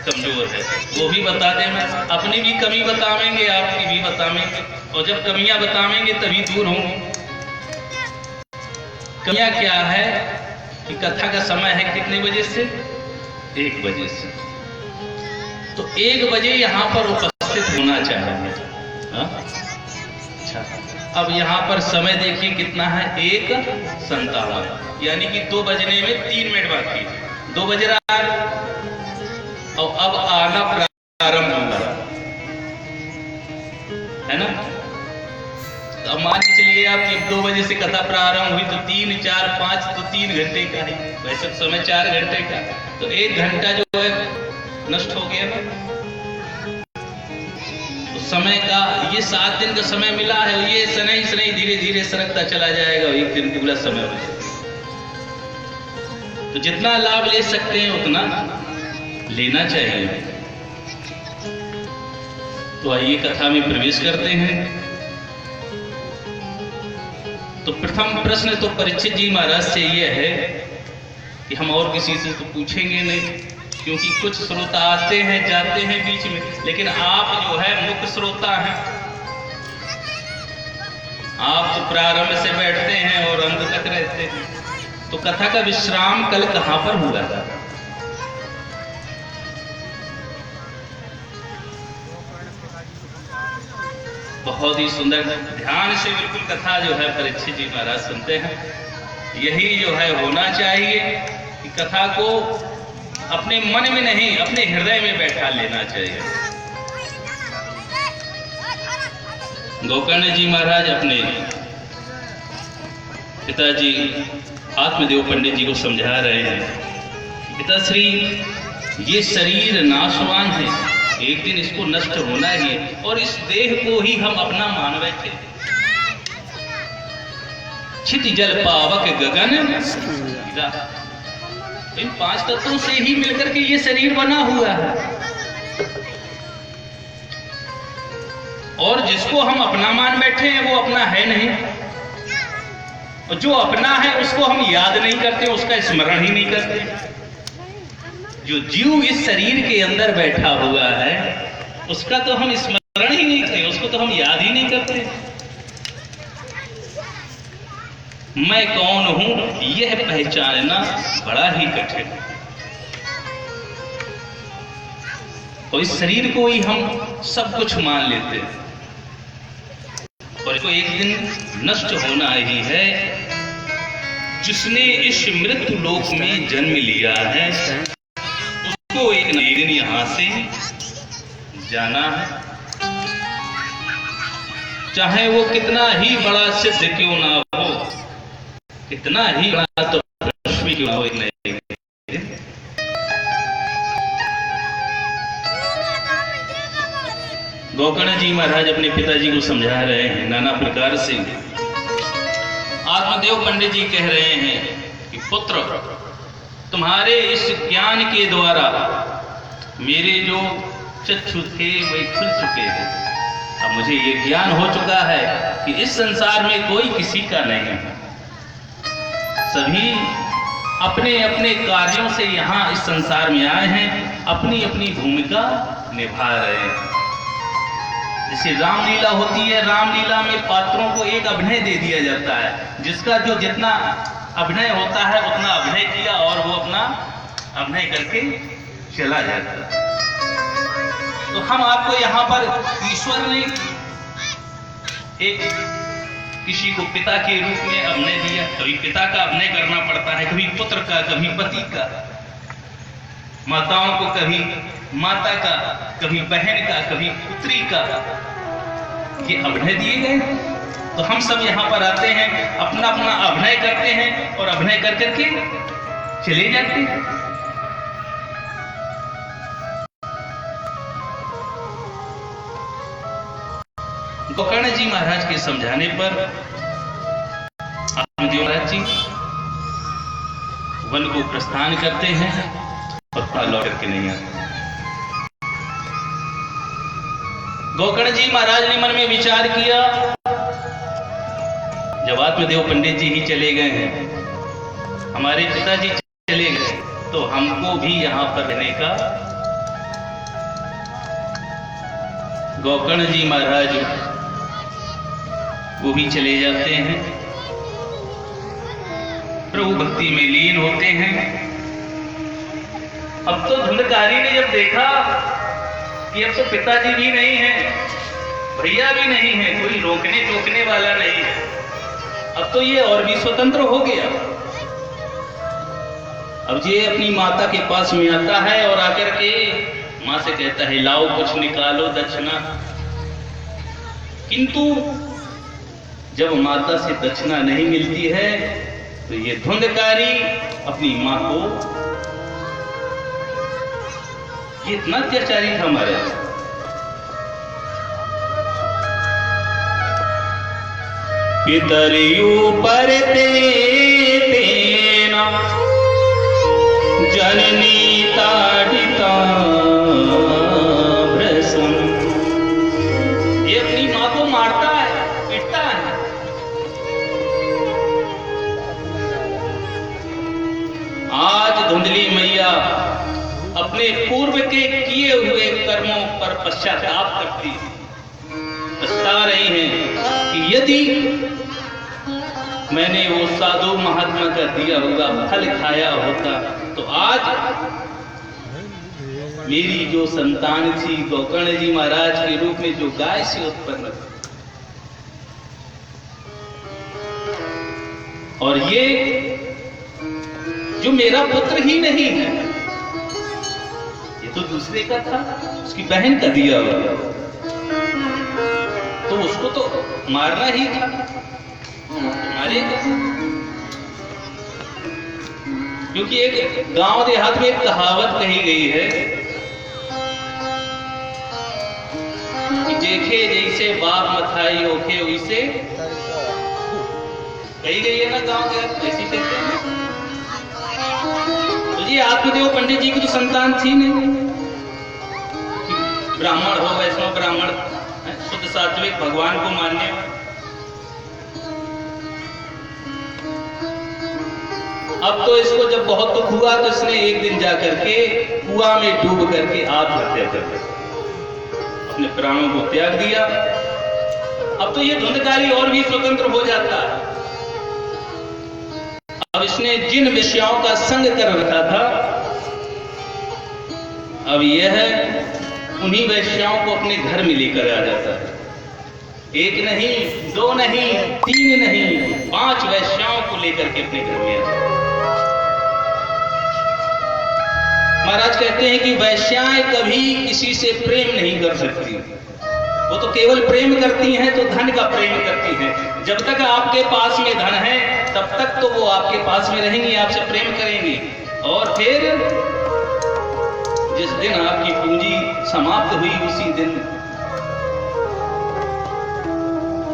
कमजोर है, वो भी बता देना। अपनी भी कमी बतावेंगे, आपकी भी बतावेंगे, और जब कमियां बतावेंगे तभी दूर होंगी। कमियां क्या है कि कथा का समय है कितने बजे से? 1 बजे से। तो 1 बजे यहाँ पर उपस्थित होना चाहिए। अच्छा, अब यहाँ पर समय देखिए कितना है, 1:57, यानी कि 2 बजने में 3 मिनट बाकी। 2 बज रहा है और अब आना प्रारंभ होगा, है ना। तो अब मान के चलिए आप कि 2 बजे से कथा प्रारंभ हुई तो 3, 4, 5 तो 3 घंटे का है, वैसे समय 4 घंटे का, तो 1 घंटा जो है नष्ट हो गया ना। तो समय का ये 7 दिन का समय मिला है, ये शनै शनै धीरे धीरे सरकता चला जाएगा, 1 दिन की पूरा समय हो जाएगा। तो जितना लाभ ले सकते हैं उतना लेना चाहिए। तो आइए कथा में प्रवेश करते हैं। तो प्रथम प्रश्न तो परीक्षित जी महाराज से यह है कि हम और किसी से तो पूछेंगे नहीं, क्योंकि कुछ श्रोता आते हैं जाते हैं बीच में, लेकिन आप जो है मुख्य श्रोता हैं। आप तो प्रारंभ से बैठते हैं और अंत तक रहते हैं। तो कथा का विश्राम कल कहां पर हुआ था? बहुत ही सुंदर, ध्यान से बिल्कुल कथा जो है परीक्षित जी महाराज सुनते हैं। यही जो है होना चाहिए कि कथा को अपने मन में नहीं, अपने हृदय में बैठा लेना चाहिए। गोकर्ण जी महाराज अपने पिताजी आत्मदेव पंडित जी को समझा रहे हैं, पिताश्री ये शरीर नाशवान है, एक दिन इसको नष्ट होना ही है, और इस देह को ही हम अपना मान बैठे। छिति जल पावक गगन, इन 5 तत्वों से ही मिलकर के ये शरीर बना हुआ है, और जिसको हम अपना मान बैठे हैं वो अपना है नहीं, और जो अपना है उसको हम याद नहीं करते, उसका स्मरण ही नहीं करते। जो जीव इस शरीर के अंदर बैठा हुआ है उसका तो हम स्मरण ही नहीं करते, उसको तो हम याद ही नहीं करते। मैं कौन हूं यह पहचानना बड़ा ही कठिन है, और इस शरीर को ही हम सब कुछ मान लेते हैं, और इसको एक दिन नष्ट होना ही है। जिसने इस मृत्यु लोक में जन्म लिया है उसको एक न एक दिन यहां से जाना है, चाहे वो कितना ही बड़ा सिद्ध क्यों ना हो, कितना ही बड़ा तो रश्मि क्यों ना हो, एक न एक दिन। गोकर्ण जी महाराज अपने पिताजी को समझा रहे हैं नाना प्रकार से। आत्मदेव पंडित जी कह रहे हैं कि पुत्र, तुम्हारे इस ज्ञान के द्वारा मेरे जो चक्षु थे वे खुल चुके हैं। अब मुझे ये ज्ञान हो चुका है कि इस संसार में कोई किसी का नहीं है, सभी अपने अपने कार्यों से यहाँ इस संसार में आए हैं, अपनी अपनी भूमिका निभा रहे हैं। जैसे रामलीला होती है, रामलीला में पात्रों को एक अभिनय दे दिया जाता है, जिसका जो जितना अभिनय होता है उतना अभिनय किया और वो अपना अभिनय करके चला जाता है। तो हम आपको यहाँ पर ईश्वर ने एक किसी को पिता के रूप में अभिनय दिया, कभी पिता का अभिनय करना पड़ता है, कभी पुत्र का, कभी पति का, माताओं को कभी माता का, कभी बहन का, कभी पुत्री का, ये अभिनय दिए गए। तो हम सब यहाँ पर आते हैं, अपना अपना अभिनय करते हैं और अभिनय कर करके चले जाते हैं। गोकर्ण जी महाराज के समझाने पर आत्मदेव महाराज जी वन को प्रस्थान करते हैं और लौट करके नहीं आते। गोकर्ण जी महाराज ने मन में विचार किया, जब आत्मदेव पंडित जी ही चले गए हैं, हमारे पिताजी चले गए, तो हमको भी यहाँ पर रहने का गोकर्ण जी महाराज वो भी चले जाते हैं, प्रभु भक्ति में लीन होते हैं। अब तो धुंधकारी ने जब देखा कि अब तो पिताजी भी नहीं है, भैया भी नहीं है, कोई रोकने टोकने वाला नहीं है, अब तो ये और भी स्वतंत्र हो गया। अब ये अपनी माता के पास में आता है और आकर के मां से कहता है लाओ कुछ निकालो दक्षिणा। किंतु जब माता से दक्षिणा नहीं मिलती है तो ये धुंधकारी अपनी मां को, ये इतना अत्याचारी था हमारे, पितरियु पर तेना जननी ताड़िता भ्रसम। ये अपनी मां को मारता है, पीटता है। आज धुंधली मैया अपने पूर्व के किए हुए कर्मों पर पश्चाताप करती, पछता रही हैं कि यदि मैंने वो साधु महात्मा का दिया हुआ फल खाया होता तो आज मेरी जो संतान थी गोकर्ण जी महाराज के रूप में जो गाय से उत्पन्न, और ये जो मेरा पुत्र ही नहीं है, ये तो दूसरे का था, उसकी बहन का दिया हुआ, तो उसको तो मारना ही था, मारेगा। क्योंकि एक गांव देहात में एक कहावत कही गई है कि देखे जैसे बाप मथाई ओखे वैसे, कही गई है ना गांव देहात ऐसी कहते हैं। तो ये आत्मदेव पंडित जी की तो संतान थी नहीं, ब्राह्मण हो, वैष्णव ब्राह्मण, शुद्ध सात्विक, भगवान को मानने वाले। अब तो इसको जब बहुत दुख हुआ तो इसने एक दिन जाकर के कुआं में डूब करके आत्महत्या कर ली, अपने प्राणों को त्याग दिया। अब तो ये धुंधकारी और भी स्वतंत्र हो जाता है। अब इसने जिन वेश्याओं का संग कर रखा था, अब यह उन्हीं वेश्याओं को अपने घर में लेकर आ जाता है। एक नहीं, दो नहीं, तीन नहीं, 5 वेश्याओं को लेकर के अपने घर में आता है। महाराज कहते हैं कि वैश्याएं कभी किसी से प्रेम नहीं कर सकती, वो तो केवल प्रेम करती हैं तो धन का प्रेम करती हैं। जब तक आपके पास में धन है तब तक तो वो आपके पास में रहेंगी, आपसे प्रेम करेंगी, और फिर जिस दिन आपकी पूंजी समाप्त हुई उसी दिन।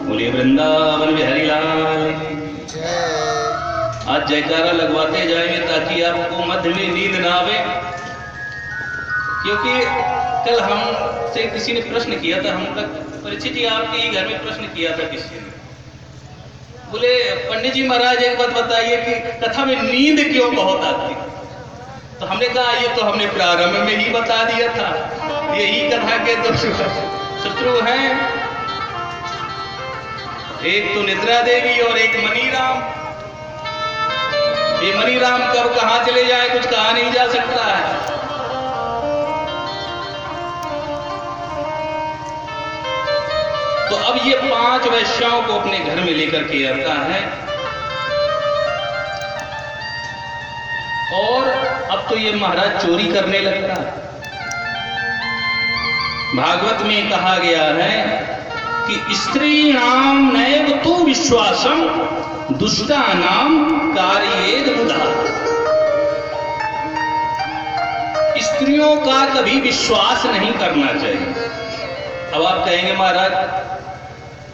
बोले वृंदावन बिहारी लाल। आज जयकारा लगवाते जाएंगे ताकि आपको मध्य में नींद ना आवे, क्योंकि कल हमसे किसी ने प्रश्न किया था, हम तक परीक्षित जी आपके ही घर में प्रश्न किया था किसी ने, बोले पंडित जी महाराज एक बात बताइए कि कथा में नींद क्यों बहुत आती। तो हमने कहा ये तो हमने प्रारंभ में ही बता दिया था, यही कथा के तो शत्रु हैं, एक तो निद्रा देवी और एक मनीराम। ये मनीराम कब कहां चले जाए कुछ कहा नहीं जा सकता है। तो अब ये 5 वैश्याओं को अपने घर में लेकर के आता है, और अब तो ये महाराज चोरी करने लगता है। भागवत में कहा गया है कि स्त्री नाम नैव तु विश्वासम दुष्टा नाम कार्येद बुधा। स्त्रियों का कभी विश्वास नहीं करना चाहिए। अब आप कहेंगे महाराज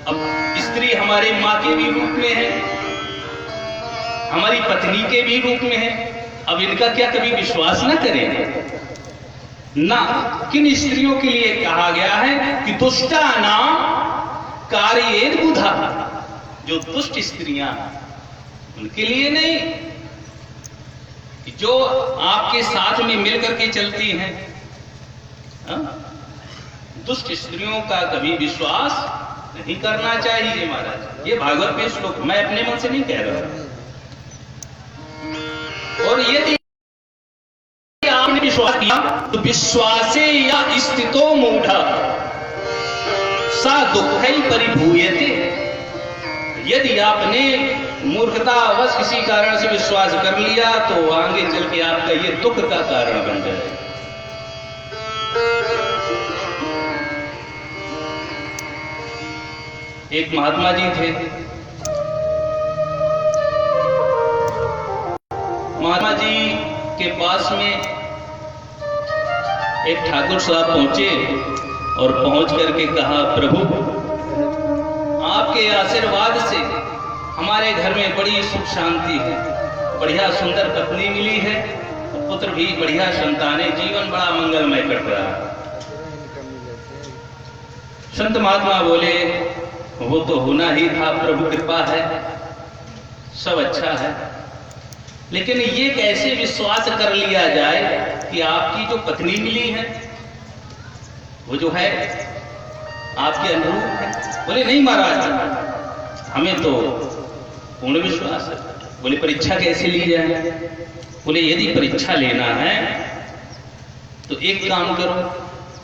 अब स्त्री हमारे माँ के भी रूप में है, हमारी पत्नी के भी रूप में है, अब इनका क्या कभी विश्वास न करें ना। किन स्त्रियों के लिए कहा गया है कि दुष्टा नाम कार्येद बुधा, जो दुष्ट स्त्रियां उनके लिए नहीं, कि जो आपके साथ में मिलकर के चलती हैं, दुष्ट स्त्रियों का कभी विश्वास नहीं करना चाहिए महाराज। ये भागवत में श्लोक, मैं अपने मन से नहीं कह रहा। और यदि आपने विश्वास किया तो विश्वासे या स्थितो मूढ़ सा दुःखै परिभूयते। यदि आपने मूर्खतावश किसी कारण से विश्वास कर लिया तो आगे चल के आपका ये दुख का कारण बन जाए। एक महात्मा जी थे। महात्मा जी के पास में एक ठाकुर साहब पहुंचे और पहुंच करके कहा, प्रभु आपके आशीर्वाद से हमारे घर में बड़ी सुख शांति है, बढ़िया सुंदर पत्नी मिली है, पुत्र भी बढ़िया संतानें, जीवन बड़ा मंगलमय कट रहा है। संत महात्मा बोले, वो तो होना ही था, प्रभु कृपा है, सब अच्छा है, लेकिन ये कैसे विश्वास कर लिया जाए कि आपकी जो पत्नी मिली है वो जो है आपके अनुरूप है? बोले नहीं महाराज, हमें तो पूर्ण विश्वास है। बोले परीक्षा कैसे ली जाए? बोले यदि परीक्षा लेना है तो एक काम करो।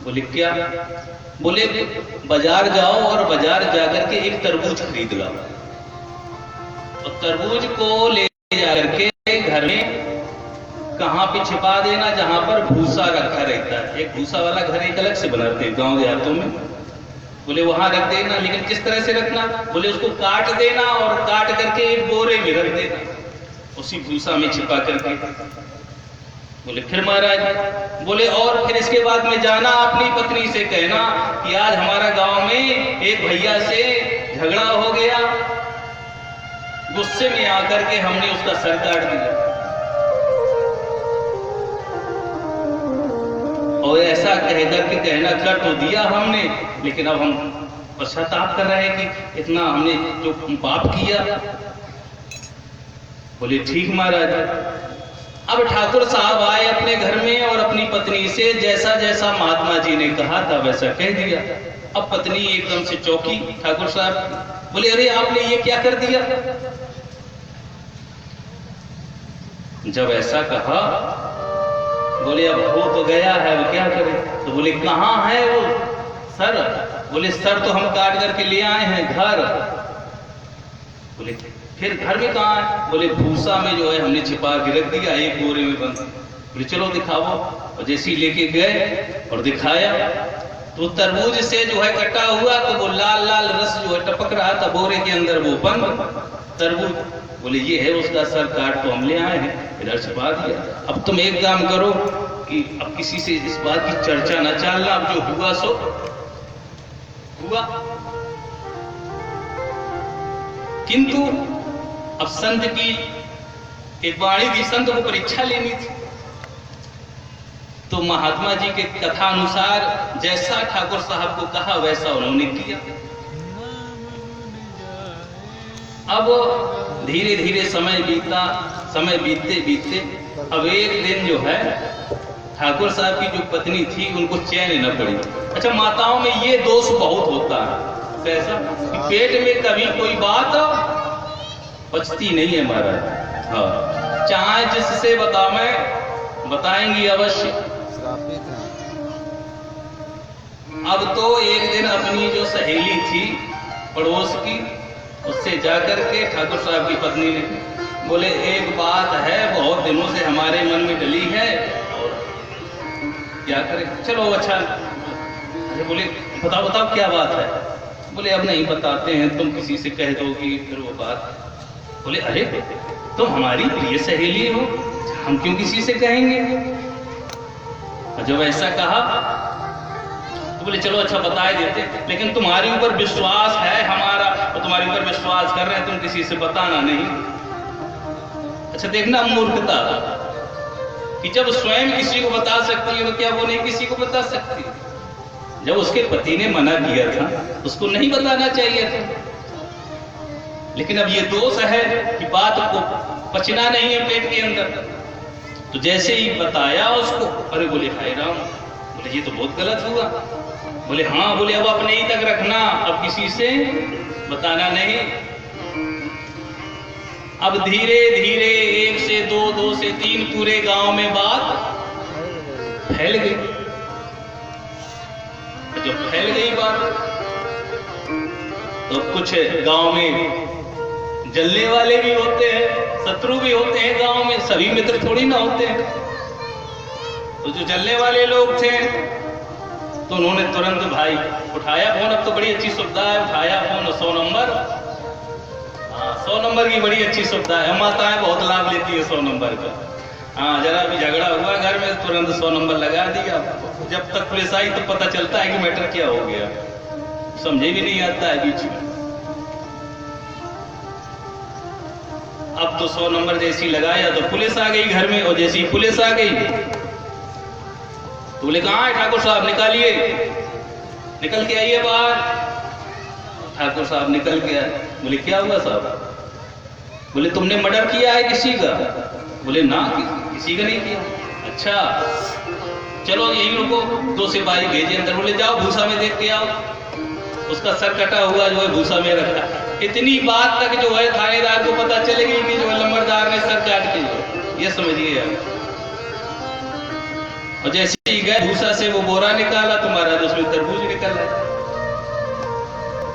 बोले क्या? बोले बाजार जाओ और बाजार जाकर के एक तरबूज खरीद लाओ और तरबूज को ले जाकर के घर में कहां पे छिपा देना जहां पर भूसा रखा रहता है। एक भूसा वाला घर एक अलग से बनाते हैं गांव देहातों में। बोले वहां रख देना, लेकिन किस तरह से रखना? बोले उसको काट देना और काट करके एक बोरे में रख देना, उसी भूसा में छिपा करके। बोले फिर महाराज? बोले और फिर इसके बाद में जाना अपनी पत्नी से कहना कि आज हमारा गांव में एक भैया से झगड़ा हो गया, गुस्से में आकर के हमने उसका सर काट दिया, और ऐसा कह करके कहना कर तो दिया हमने, लेकिन अब हम पश्चाताप कर रहे हैं कि इतना हमने जो पाप किया। बोले ठीक महाराज। अब ठाकुर साहब आए अपने घर में और अपनी पत्नी से जैसा जैसा महात्मा जी ने कहा था वैसा कह दिया। अब पत्नी एकदम से चौंकी। ठाकुर साहब बोले अरे आपने ये क्या कर दिया? जब ऐसा कहा बोले अब हो तो गया है, वो क्या करे? तो बोले कहां है वो सर? बोले सर तो हम काट करके ले आए हैं घर। बोले फिर घर में कहां है? बोले भूसा में जो है हमने छिपा के रख दिया, एक बोरे में बंद। बोले चलो दिखाओ। और जैसे ही लेके गए और दिखाया तो तरबूज से जो है कटा हुआ तो वो लाल लाल रस जो है टपक रहा था बोरे के अंदर, वो बंद तरबूज। बोले ये है उसका सर, काट तो हम ले आए हैं, इधर छिपा दिया। अब तुम एक काम करो कि अब किसी से इस बात की चर्चा न चलना, अब जो हुआ सो हुआ। किंतु अब संत की एक वाणी थी, संत को परीक्षा लेनी थी, तो महात्मा जी के कथा अनुसार जैसा ठाकुर साहब को कहा वैसा उन्होंने किया। अब धीरे धीरे समय बीता, समय बीतते बीतते अब एक दिन जो है ठाकुर साहब की जो पत्नी थी उनको चैन न पड़ी। अच्छा, माताओं में ये दोष बहुत होता है, कैसा कि पेट में कभी कोई बात पचती नहीं है महाराज। हाँ, चाहे जिससे बताएंगी अवश्य। अब तो एक दिन अपनी जो सहेली थी पड़ोस की, उससे जाकर के ठाकुर साहब की पत्नी ने बोले एक बात है बहुत दिनों से हमारे मन में डली है और क्या करें, चलो अच्छा। अरे बोले बताओ बताओ क्या बात है? बोले अब नहीं बताते हैं, तुम किसी से कह दोगी फिर वो बात। बोले अरे तुम हमारी प्रिय सहेली हो, हम क्यों किसी से कहेंगे? और जब ऐसा कहा तो बोले चलो अच्छा बता ही देते, लेकिन तुम्हारे ऊपर विश्वास है हमारा और तुम्हारे ऊपर विश्वास कर रहे हैं, तुम किसी से बताना नहीं। अच्छा देखना मूर्खता कि जब स्वयं किसी को बता सकती है तो क्या वो नहीं किसी को बता सकती? जब उसके पति ने मना किया था उसको नहीं बताना चाहिए था। लेकिन अब ये दोष है कि बात को पचना नहीं है पेट के अंदर, तो जैसे ही बताया उसको, अरे बोले हाय राम, बोले ये तो बहुत गलत हुआ। बोले हाँ। बोले अब अपने ही तक रखना, अब किसी से बताना नहीं। अब धीरे धीरे 1 से 2, 2 से 3 पूरे गांव में बात फैल गई। जब फैल गई बात तो कुछ गांव में जलने वाले भी होते हैं, शत्रु भी होते हैं गांव में, सभी मित्र थोड़ी ना होते हैं। तो जो जलने वाले लोग थे तो उन्होंने तुरंत भाई उठाया फोन। अब तो बड़ी अच्छी सुविधा है, उठाया फोन 100 नंबर। हाँ, 100 नंबर की बड़ी अच्छी सुविधा है, माताएं बहुत लाभ लेती है 100 नंबर का। हाँ, जरा भी झगड़ा हुआ घर में तुरंत 100 नंबर लगा दिया। जब तक पुलिस आई तो पता चलता है कि मैटर क्या हो गया, समझे भी नहीं आता है बीच में। अब तो 100 नंबर जैसी लगाया तो पुलिस आ गई घर में, और जैसी पुलिस आ गई तो बोले कहाँ है ठाकुर साहब, निकालिए, निकल के आइए बाहर। ठाकुर साहब निकल के आए। बोले क्या हुआ साहब? बोले तुमने मर्डर किया है किसी का? बोले ना, किसी का नहीं किया। अच्छा चलो यही रुको, 2 सिपाही भेजे अंदर। बोले जाओ भूसा में देख के आओ, उसका सर कटा हुआ जो है भूसा में रखा। इतनी बात तक जो है थानेदार को पता चल गई कि जो लंबरदार ने सर काट के जो, ये समझिए आप। और जैसे ही गए भूसा से वो बोरा निकाला तो महाराज उसमें तरबूज निकल आया।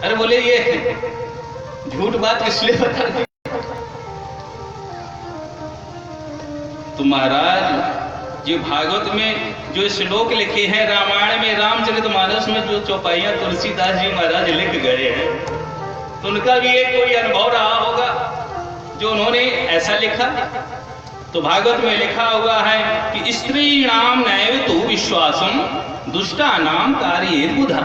अरे बोले ये झूठ बात इसलिए बता दी। तो महाराज जो भागवत में जो श्लोक लिखे हैं, रामायण में रामचरितमानस में जो चौपाइयां तुलसीदास जी महाराज लिख गए हैं, तो उनका भी एक कोई अनुभव रहा होगा जो उन्होंने ऐसा लिखा। तो भागवत में लिखा हुआ है कि स्त्री नाम नैव तु विश्वासम दुष्टा नाम कार्ये बुधा।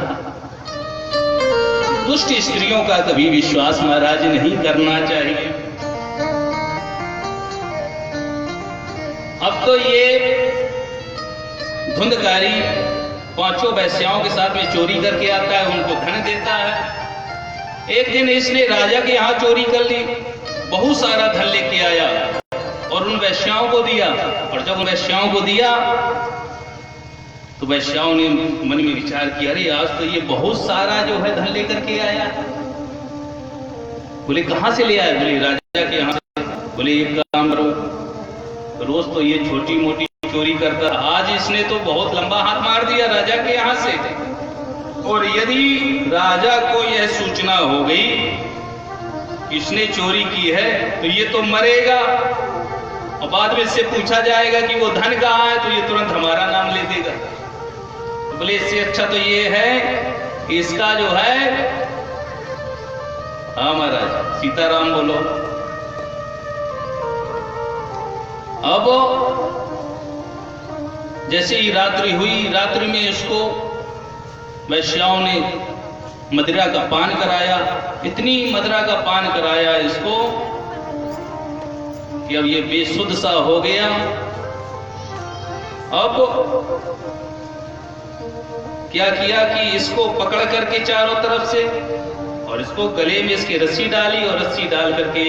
दुष्ट स्त्रियों का कभी विश्वास महाराज नहीं करना चाहिए। अब तो ये धुंधकारी 5 वैश्याओं के साथ में चोरी करके आता है, उनको धन देता है। एक दिन इसने राजा के यहाँ चोरी कर ली, बहुत सारा धन लेके आया और उन वैश्याओं को दिया। और जब उन वैश्याओं को दिया तो वैश्याओं ने मन में विचार किया, अरे आज तो ये बहुत सारा जो है धन लेकर के आया। बोले कहां से ले आया? बोले राजा के यहाँ से। बोले एक काम करो, रोज तो ये छोटी मोटी चोरी करता, आज इसने तो बहुत लंबा हाथ मार दिया राजा के यहाँ से। और यदि राजा को यह सूचना हो गई इसने चोरी की है तो ये तो मरेगा, और बाद में इससे पूछा जाएगा कि वो धन कहाँ है तो ये तुरंत हमारा नाम ले देगा। बोले इससे अच्छा तो ये है कि इसका जो है, हाँ महाराज सीताराम बोलो। अब जैसे ही रात्रि हुई, रात्रि में इसको वैश्याओं ने मदिरा का पान कराया। इतनी मदिरा का पान कराया इसको कि अब ये बेसुध सा हो गया। अब क्या किया कि इसको पकड़ करके चारों तरफ से, और इसको गले में इसके रस्सी डाली, और रस्सी डाल करके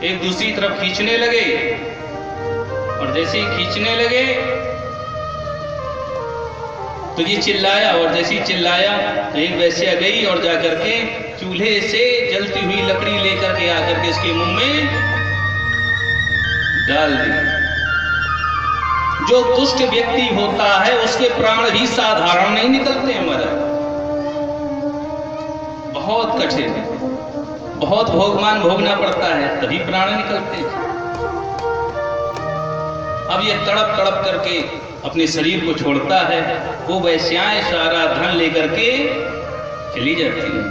एक दूसरी तरफ खींचने लगे। और जैसे ही खींचने लगे तो ये चिल्लाया, और जैसे ही चिल्लाया तो एक वैश्या गई और जाकर के चूल्हे से जलती हुई लकड़ी लेकर के आकर के इसके मुंह में डाल दी। जो दुष्ट व्यक्ति होता है उसके प्राण भी साधारण नहीं निकलते हैं महाराज, बहुत कठिन, बहुत भोगमान भोगना पड़ता है तभी प्राण निकलते हैं। अब ये तड़प तड़प करके अपने शरीर को छोड़ता है। वो वैश्याएं सारा धन लेकर के चली जाती है।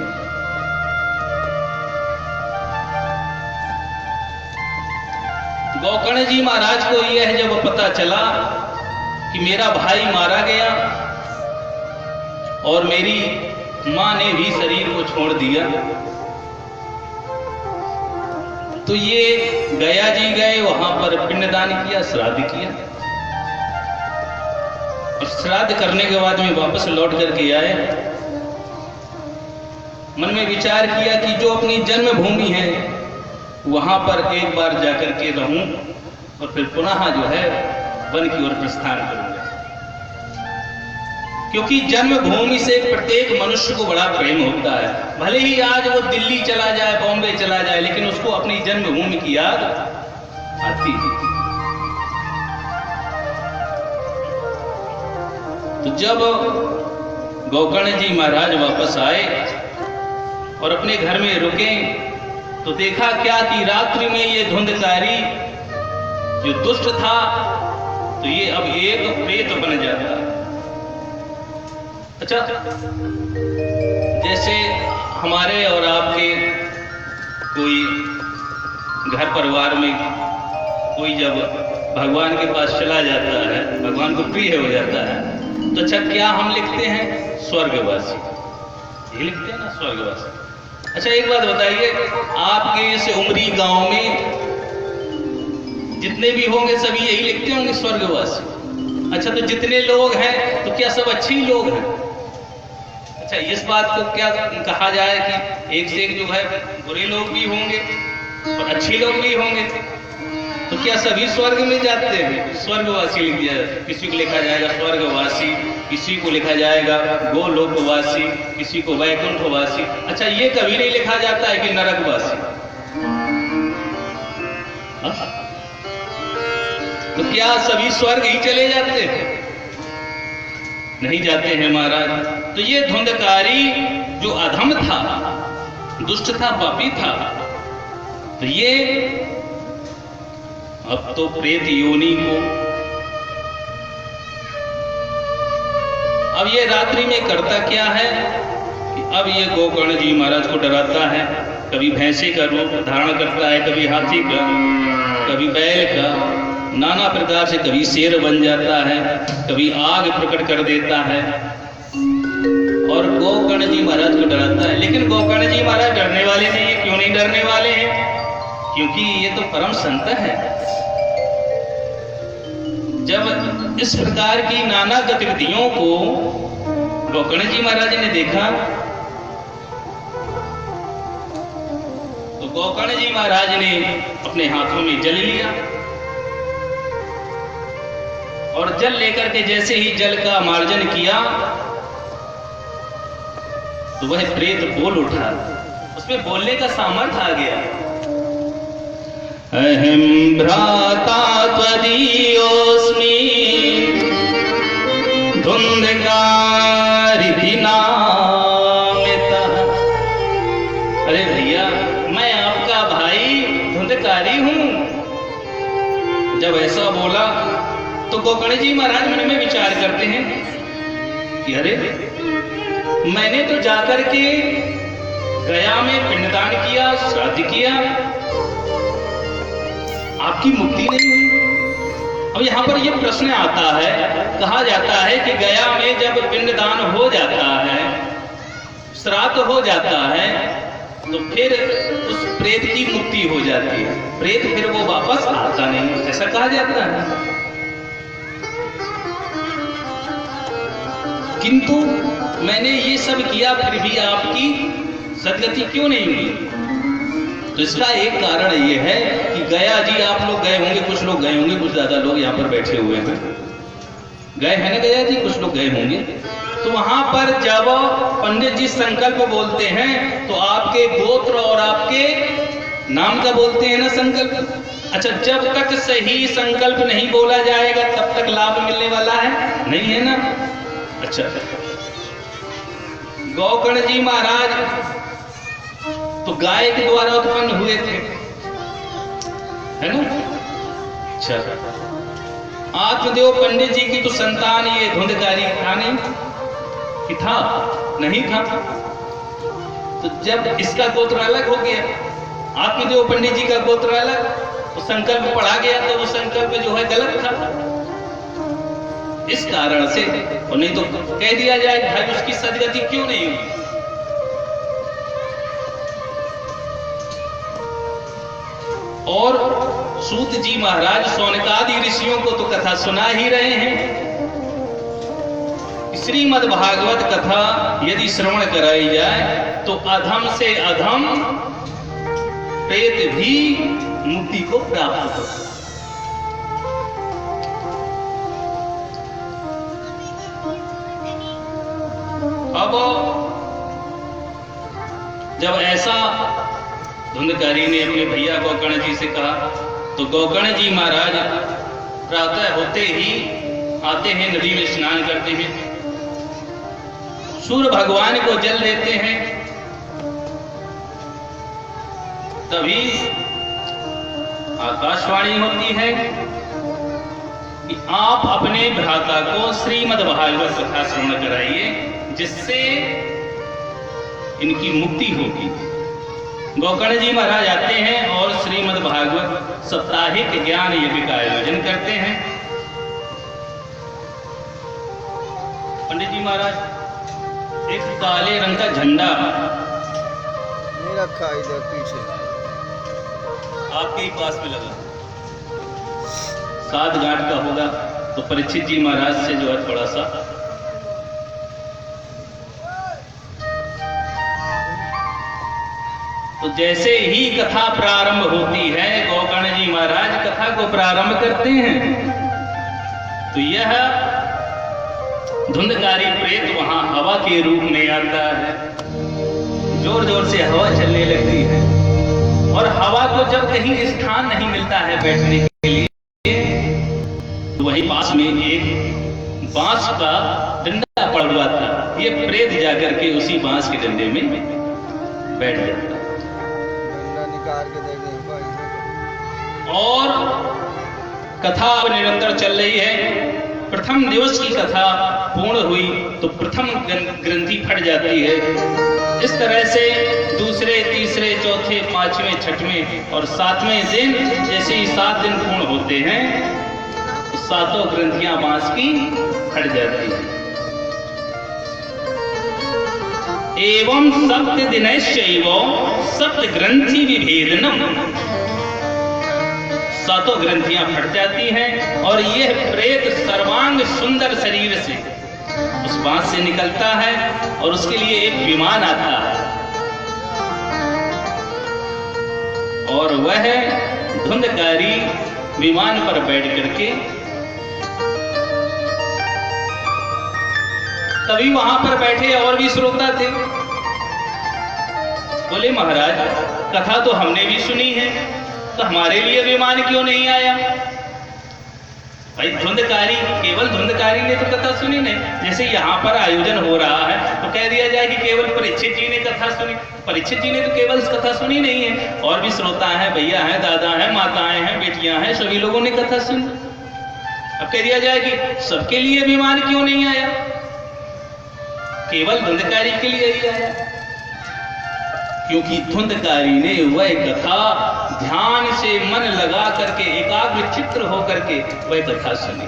गोकर्ण जी महाराज को यह जब पता चला कि मेरा भाई मारा गया और मेरी मां ने भी शरीर को छोड़ दिया, तो ये गया जी गए, वहां पर पिंडदान किया, श्राद्ध किया। और श्राद्ध करने के बाद में वापस लौट करके आए। मन में विचार किया कि जो अपनी जन्मभूमि है वहां पर एक बार जाकर के रहूं और फिर पुनः जो है वन की ओर प्रस्थान करूंगा। क्योंकि जन्मभूमि से प्रत्येक मनुष्य को बड़ा प्रेम होता है। भले ही आज वो दिल्ली चला जाए, बॉम्बे चला जाए, लेकिन उसको अपनी जन्मभूमि की याद आती है। तो जब गोकर्ण जी महाराज वापस आए और अपने घर में रुके तो देखा क्या कि रात्रि में ये धुंधकारी जो दुष्ट था तो ये अब एक प्रेत बन जाता। अच्छा, जैसे हमारे और आपके कोई घर परिवार में कोई जब भगवान के पास चला जाता है, भगवान को प्रिय हो जाता है, तो अच्छा क्या हम लिखते हैं स्वर्गवासी, ये लिखते हैं ना स्वर्गवासी। अच्छा एक बात बताइए, आपके इस उमरी गांव में जितने भी होंगे सभी यही लिखते होंगे स्वर्गवासी। अच्छा तो जितने लोग हैं तो क्या सब अच्छे ही लोग हैं? अच्छा इस बात को क्या कहा जाए कि एक से एक जो है बुरे लोग भी होंगे और अच्छे लोग भी होंगे, तो क्या सभी स्वर्ग में जाते हैं? स्वर्गवासी लिख दिया, किसी को लिखा जाएगा स्वर्गवासी, किसी को लिखा जाएगा गोलोकवासी, किसी को वैकुंठवासी। अच्छा ये कभी नहीं लिखा जाता है कि नरकवासी। तो क्या सभी स्वर्ग ही चले जाते हैं? नहीं जाते हैं महाराज। तो ये धुंधकारी जो अधम था, दुष्ट था, पापी था, तो ये अब तो प्रेत योनि को, अब ये रात्रि में करता क्या है कि अब ये गोकर्ण जी महाराज को डराता है। कभी भैंसे का रूप धारण करता है, कभी हाथी का, कभी बैल का, नाना प्रकार से, कभी शेर बन जाता है, कभी आग प्रकट कर देता है और गोकर्ण जी महाराज को डराता है। लेकिन गोकर्ण जी महाराज डरने वाले नहीं है। क्यों नहीं डरने वाले हैं? क्योंकि ये तो परम संत है। जब इस प्रकार की नाना गतिविधियों को गोकर्ण जी महाराज ने देखा तो गोकर्ण जी महाराज ने अपने हाथों में जल लिया और जल लेकर के जैसे ही जल का मार्जन किया तो वह प्रेत बोल उठा। उसमें बोलने का सामर्थ्य आ गया। अहम भ्राता त्वदीयोऽस्मि धुंधकारी नामितः। अरे भैया मैं आपका भाई धुंधकारी हूं। जब ऐसा बोला तो गोकर्ण जी महाराज मन में विचार करते हैं कि अरे मैंने तो जाकर के गया में पिंडदान किया, श्राद्ध किया, आपकी मुक्ति नहीं हुई। अब यहां पर यह प्रश्न आता है, कहा जाता है कि गया में जब पिंडदान हो जाता है, श्राद्ध हो जाता है, तो फिर उस प्रेत की मुक्ति हो जाती है। प्रेत फिर वो वापस आता नहीं, ऐसा कहा जाता है। किंतु मैंने ये सब किया फिर भी आपकी सदगति क्यों नहीं हुई? तो इसका एक कारण ये है कि गया जी आप लोग गए होंगे, कुछ लोग गए होंगे, कुछ ज्यादा लोग यहाँ पर बैठे हुए हैं, गए हैं ना गया जी, कुछ लोग गए होंगे। तो वहां पर जब पंडित जी संकल्प बोलते हैं तो आपके गोत्र और आपके नाम का बोलते हैं ना संकल्प। अच्छा जब तक सही संकल्प नहीं बोला जाएगा तब तक लाभ मिलने वाला है नहीं, है ना? अच्छा गोकर्ण जी महाराज तो गाय के द्वारा उत्पन्न हुए थे, है ना? अच्छा आत्मदेव पंडित जी की तो संतान ये धुंधकारी था नहीं कि था नहीं था। तो जब इसका गोत्र अलग हो गया, आत्मदेव पंडित जी का गोत्र अलग, तो संकल्प पढ़ा गया तो वो संकल्प जो है गलत था। इस कारण से, और नहीं तो कह दिया जाए भाई उसकी सदगति क्यों नहीं हुई। और सूत जी महाराज सौनकादि ऋषियों को तो कथा सुना ही रहे हैं। श्रीमद् भागवत कथा यदि श्रवण कराई जाए तो अधम से अधम प्रेत भी मुक्ति को प्राप्त हो। जब ऐसा धुंधकारी ने अपने भैया गोकर्ण जी से कहा तो गोकर्ण जी महाराज प्रातः होते ही आते हैं, नदी में स्नान करते हैं, सूर्य भगवान को जल देते हैं। तभी आकाशवाणी होती है कि आप अपने भ्राता को श्रीमद् भागवत कथा श्रवण कराइए, जिससे इनकी मुक्ति होगी। गोकर्ण जी महाराज आते हैं और श्रीमद् भागवत साप्ताहिक ज्ञान यज्ञ का आयोजन करते हैं। पंडित जी महाराज एक काले रंग का झंडा नहीं रखा इधर पीछे आपके ही पास में लगा, 7 गांठ का होगा। तो परीक्षित जी महाराज से जो है थोड़ा सा तो जैसे ही कथा प्रारंभ होती है, गोकर्ण जी महाराज कथा को प्रारंभ करते हैं, तो यह धुंधकारी प्रेत वहां हवा के रूप में आता है। जोर जोर से हवा चलने लगती है और हवा को जब कहीं स्थान नहीं मिलता है बैठने के लिए, तो वहीं पास में एक बांस का डंडा पड़ा हुआ था। ये प्रेत जाकर के उसी बांस के डंडे में बैठ जाता निकाल के दे दें और कथा निरंतर चल रही है। प्रथम दिवस की कथा पूर्ण हुई तो प्रथम ग्रंथि फट जाती है। इस तरह से दूसरे, तीसरे, चौथे, पांचवें, छठवें और 7वें दिन, जैसे ही 7 दिन पूर्ण होते हैं तो 7 ग्रंथियां बांस की फट जाती है। एवं सप्त दिनैश्चैव सप्त ग्रंथि विभेदनम, 7 ग्रंथियां फट जाती हैं और यह प्रेत सर्वांग सुंदर शरीर से उस बांस से निकलता है और उसके लिए एक विमान आता है और वह धुंधकारी विमान पर बैठ करके तभी वहां पर बैठे और भी श्रोता थे। बोले महाराज कथा तो हमने भी सुनी है, तो हमारे लिए विमान क्यों नहीं आया? भाई धुंधकारी, केवल धुंधकारी ने तो कथा सुनी नहीं। जैसे यहाँ पर आयोजन हो रहा है तो कह दिया जाए कि केवल परीक्षित जी ने कथा सुनी। परीक्षित जी ने तो केवल कथा सुनी नहीं है, और भी श्रोता हैं, भैया हैं, दादा हैं, माताएं हैं, बेटियां हैं, सभी लोगों ने कथा सुनी। अब कह दिया जाए कि सबके लिए विमान क्यों नहीं आया, केवल धुंधकारी के लिए ही आया? क्योंकि धुंधकारी ने वह कथा ध्यान से मन लगा करके, एकाग्र चित्र होकर के वह कथा सुनी।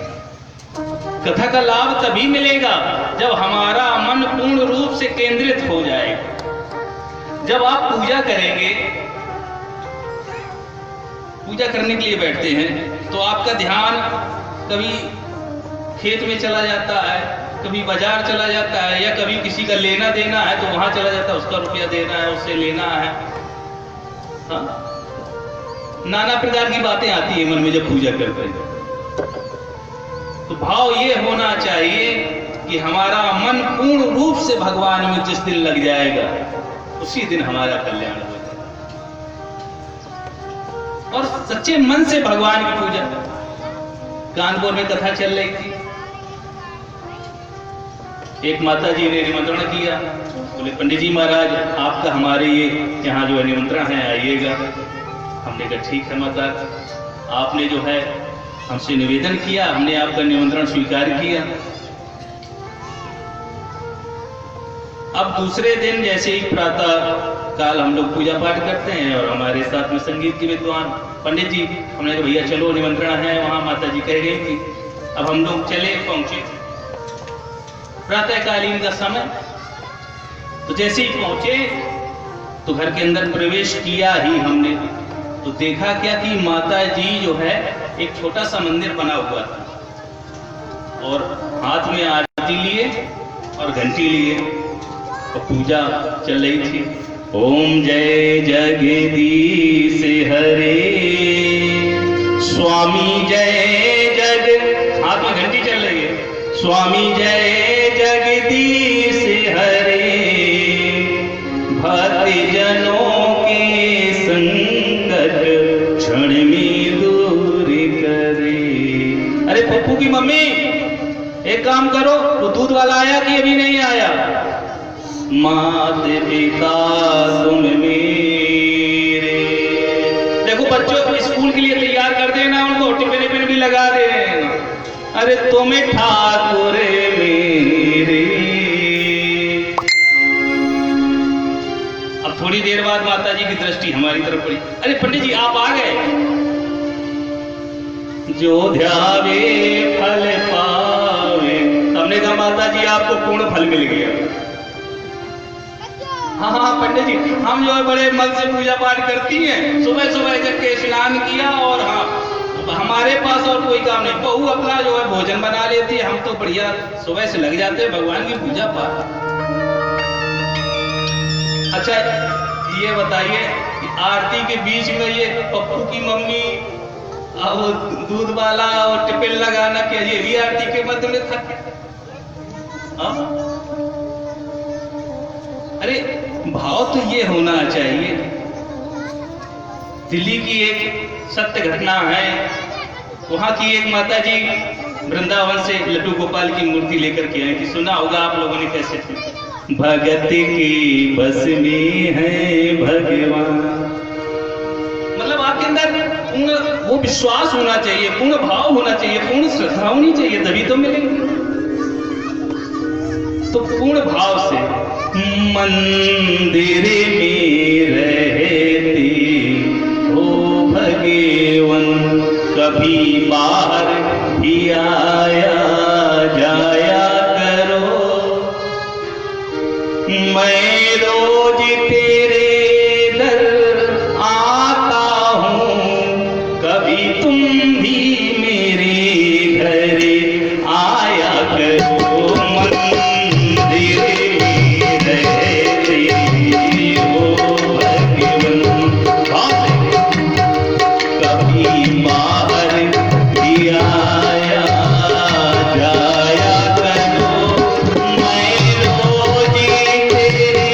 कथा का लाभ तभी मिलेगा जब हमारा मन पूर्ण रूप से केंद्रित हो जाएगा। जब आप पूजा करेंगे, पूजा करने के लिए बैठते हैं तो आपका ध्यान कभी खेत में चला जाता है, कभी बाजार चला जाता है, या कभी किसी का लेना देना है तो वहां चला जाता है, उसका रुपया देना है, उससे लेना है। हाँ? नाना प्रकार की बातें आती है मन में जब पूजा करते हैं। तो भाव ये होना चाहिए कि हमारा मन पूर्ण रूप से भगवान में जिस दिन लग जाएगा उसी दिन हमारा कल्याण हो जाएगा। और सच्चे मन से भगवान की पूजा। कानपुर में कथा चल रही थी, एक माता जी ने निमंत्रण किया, बोले पंडित जी महाराज आपका हमारे ये यहाँ जो है निमंत्रण है, आइएगा। हमने कहा ठीक है माता, आपने जो है हमसे निवेदन किया, हमने आपका निमंत्रण स्वीकार किया। अब दूसरे दिन जैसे ही प्रातः काल हम लोग पूजा पाठ करते हैं और हमारे साथ में संगीत की विद्वान पंडित जी, हमने कहा भैया चलो निमंत्रण है वहां, माता जी कह गई थी। अब हम लोग चले, पहुंचे प्रातःकालीन का समय। तो जैसे ही पहुंचे तो घर के अंदर प्रवेश किया ही हमने, तो देखा क्या कि माता जी जो है एक छोटा सा मंदिर बना हुआ था और हाथ में आरती लिए और घंटी लिए और पूजा चल रही थी। ओम जय जगदीश हरे स्वामी जय जग, हाथ में घंटी चल रही है, स्वामी जय जगदीश हरे भक्त जन की मम्मी एक काम करो, वो दूध वाला आया कि अभी नहीं आया? माते पिता तुम मेरे। देखो बच्चों को स्कूल के लिए तैयार कर देना, उनको टिफिन विफिन भी लगा देना। अरे तुम्हें ठाकुर मेरे। अब थोड़ी देर बाद माता जी की दृष्टि हमारी तरफ पड़ी। अरे पंडित जी आप आ गए। जो ध्यावे फल पावे। हमने कहा माता जी आपको पूर्ण फल मिल गया। हाँ पंडित जी, हम जो है बड़े मन से पूजा पाठ करती हैं, सुबह सुबह जब के स्नान किया और हाँ हमारे पास और कोई काम नहीं, बहू अपना जो है भोजन बना लेती है, हम तो बढ़िया सुबह से लग जाते हैं भगवान की पूजा पाठ। अच्छा ये बताइए आरती के बीच में ये पप्पू की मम्मी और वो दूध वाला और टिफिन लगाना, क्या ये भी आरती के मध्य में था? अरे भाव तो ये होना चाहिए। दिल्ली की एक सत्य घटना है, वहां की एक माता जी वृंदावन से लड्डू गोपाल की मूर्ति लेकर के आई थी। सुना होगा आप लोगों ने कैसे थी। भगत की बस में है भगवान। मतलब आपके अंदर पूर्ण वो विश्वास होना चाहिए, पूर्ण भाव होना चाहिए, पूर्ण श्रद्धा होनी चाहिए, तभी तो मिलेंगे। तो पूर्ण भाव से मंदिर में रहते हो भगवान, कभी बाहर भी आया जाया करो। मैं रोज तेरे दर आता हूँ, कभी तुम भी मेरे घर आया करो। मंदिर में रहते हो भगवान, कभी बाहर भी आया जाया करो। मैं रोज तेरे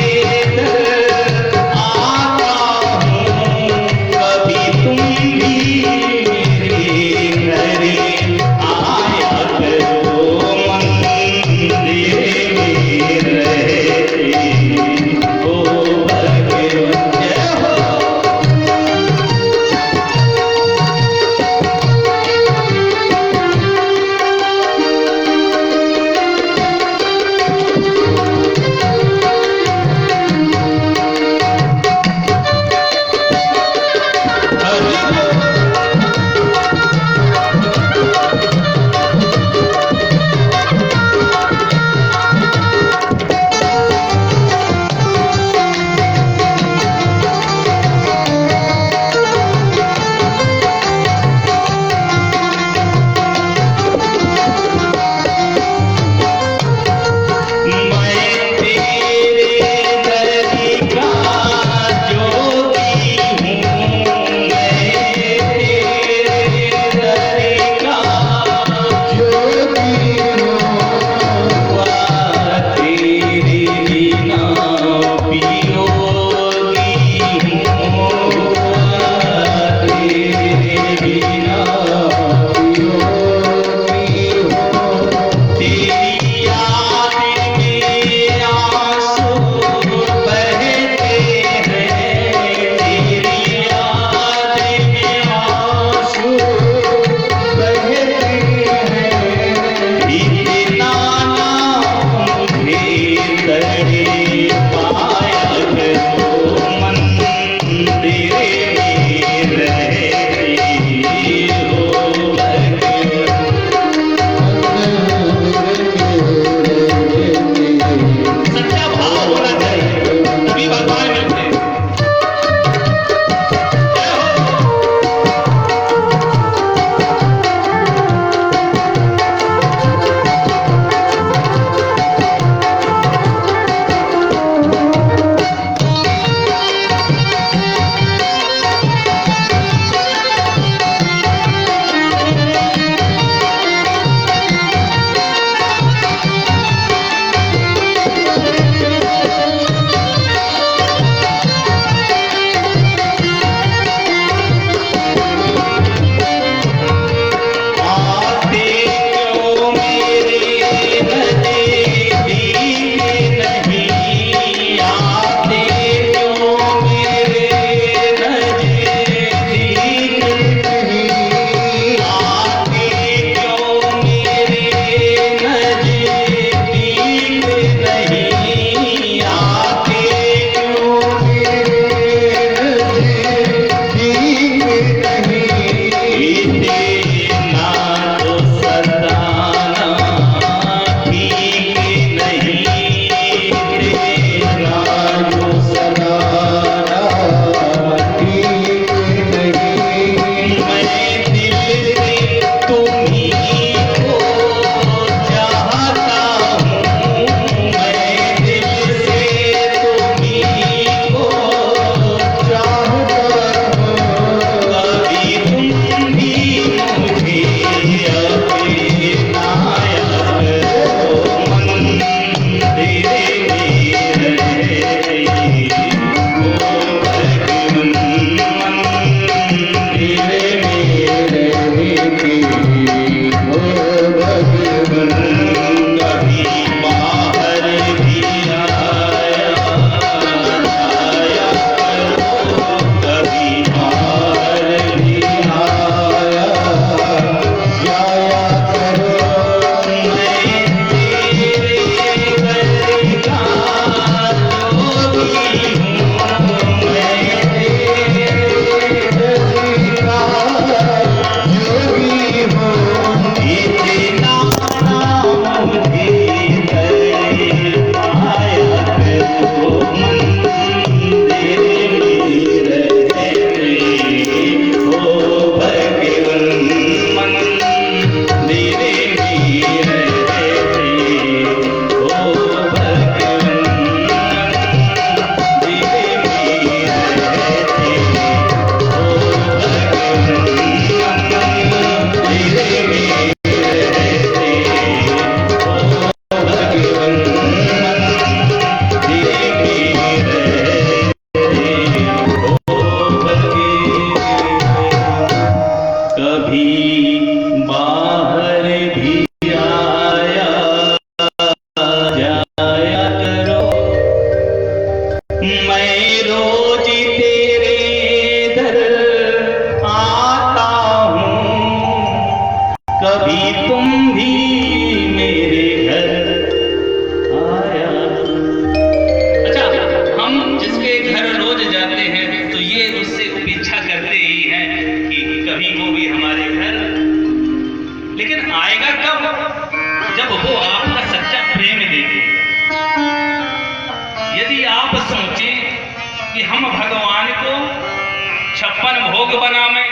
भोग बना मैं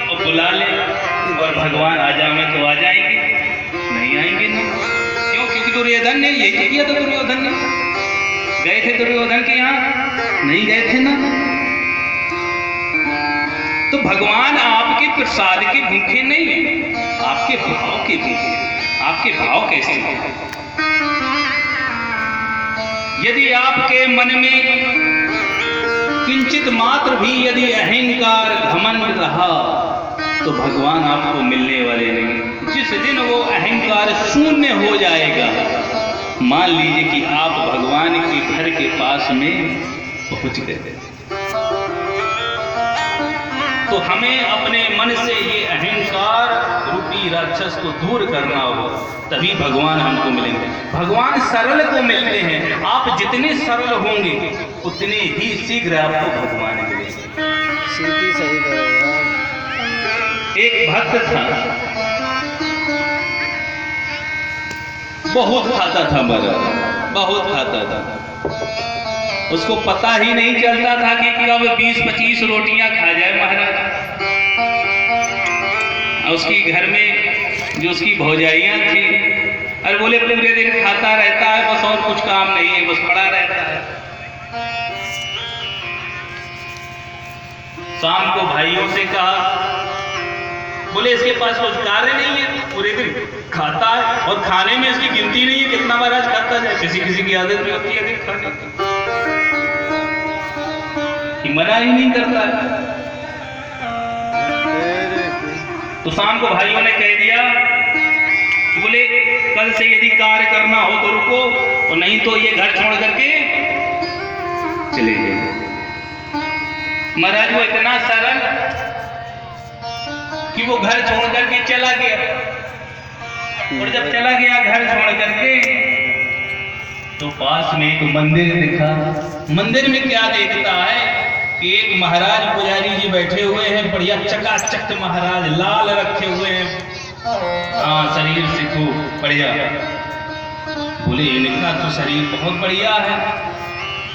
और बुला ले और भगवान आ जाओ मैं तो आ जाएंगे, नहीं आएंगे नहीं। क्यों? क्योंकि दुर्योधन ने यही किया था। दुर्योधन ने गए थे दुर्योधन के यहाँ, नहीं गए थे ना। तो भगवान आपके प्रसाद के भूखे नहीं है, आपके भाव के भूखे। आपके भाव कैसे हैं? यदि आपके मन में किंचित मात्र भी यदि अहंकार घमंड रहा तो भगवान आपको मिलने वाले नहीं। जिस दिन वो अहंकार शून्य हो जाएगा, मान लीजिए कि आप भगवान के घर के पास में पहुंच गए। तो हमें अपने मन से ये अहंकार रूपी राक्षस को दूर करना होगा, तभी भगवान हमको मिलेंगे। भगवान सरल को मिलते हैं। आप जितने सरल होंगे उतने ही शीघ्र आपको भगवान मिलेंगे। सीधी सही करेगा। एक भक्त था, बहुत खाता था महाराज, बहुत खाता था। उसको पता ही नहीं चलता था कि कब 20-25 रोटियां खा जाए महाराज। उसकी घर में जो उसकी भौजाइयां थी, अरे बोले पूरे दिन खाता रहता है, बस और कुछ काम नहीं है, बस पड़ा रहता है। शाम को भाइयों से कहा, बोले इसके पास कुछ कार्य नहीं है, पूरे दिन खाता है और खाने में इसकी गिनती नहीं है कितना महाराज खाता जाए। किसी किसी की आदत भी होती है दिन खाने की, मना ही नहीं करता है। तो शाम को भाइयों ने कह दिया, बोले कल से यदि कार्य करना हो तो रुको, और नहीं तो ये घर छोड़ करके चले जाइए। महाराज वो इतना सरल कि वो घर छोड़ करके चला गया, और जब चला गया घर छोड़ करके तो पास में एक मंदिर दिखा। मंदिर में क्या देखता है कि एक महाराज पुजारी जी बैठे हुए हैं, बढ़िया चकाचक महाराज, लाल रखे हुए हैं, हाँ शरीर से खूब बढ़िया। बोले इनका तो शरीर बहुत बढ़िया है।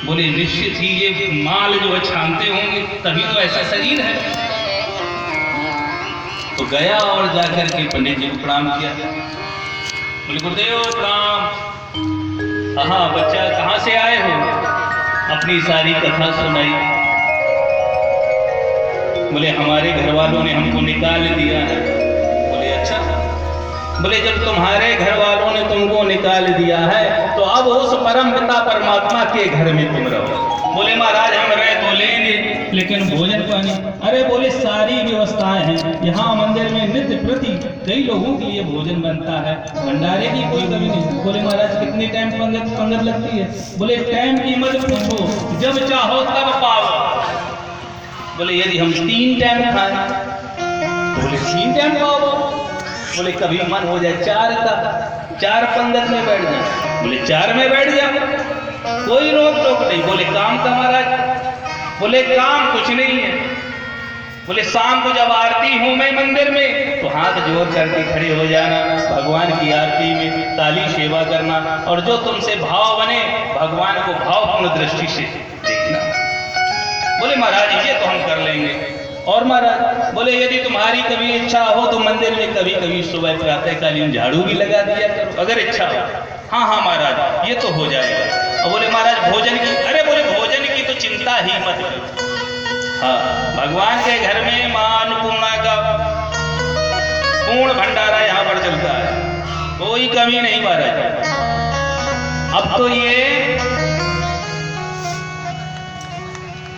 बोले निश्चित ही ये माल जो है छानते होंगे, तभी तो ऐसा शरीर है। तो गया और जाकर के पंडित जी को प्रणाम किया। बोले गुरुदेव प्रणाम। हाँ बच्चा कहाँ से आए हो? अपनी सारी कथा सुनाई। बोले हमारे घर वालों ने हमको निकाल दिया है। बोले अच्छा। बोले जब तुम्हारे घर वालों ने तुमको निकाल दिया है तो अब उस परम पिता परमात्मा के घर में तुम रहो। बोले महाराज हम रह तो लेंगे, लेकिन भोजन पानी? अरे बोले सारी व्यवस्थाएं हैं यहाँ मंदिर में, नित्य प्रति कई लोगों के लिए भोजन बनता है, भंडारे की कोई कमी नहीं। बोले महाराज कितनी टाइम पंगत लगती है? बोले टाइम की मत पूछो, जब चाहो तब पाओ। बोले यदि हम 3 टाइम खाएं? बोले 3 टाइम पाओ। बोले कभी मन हो जाए 4 का, 4 पंगत में बैठ जाए? बोले 4 में बैठ जाओ, कोई रोक टोक नहीं। बोले काम का महाराज? बोले काम कुछ नहीं है। बोले शाम को जब आरती हूं मैं मंदिर में तो हाथ जोड़ करके खड़े हो जाना, भगवान की आरती में ताली सेवा करना, और जो तुमसे भाव बने भगवान को भावपूर्ण दृष्टि से देखना। बोले महाराज ये तो हम कर लेंगे। और महाराज बोले यदि तुम्हारी कभी इच्छा हो तो मंदिर में कभी कभी सुबह प्रातःकालीन झाड़ू भी लगा दिया करो, अगर इच्छा हो। हाँ हाँ महाराज ये तो हो जाएगा। और बोले महाराज भोजन की? अरे बोले भोजन की तो चिंता ही मत करो। हाँ भगवान के घर में मां अन्नपूर्णा का पूर्ण भंडारा यहाँ पर चलता है, कोई कमी नहीं महाराज। अब तो ये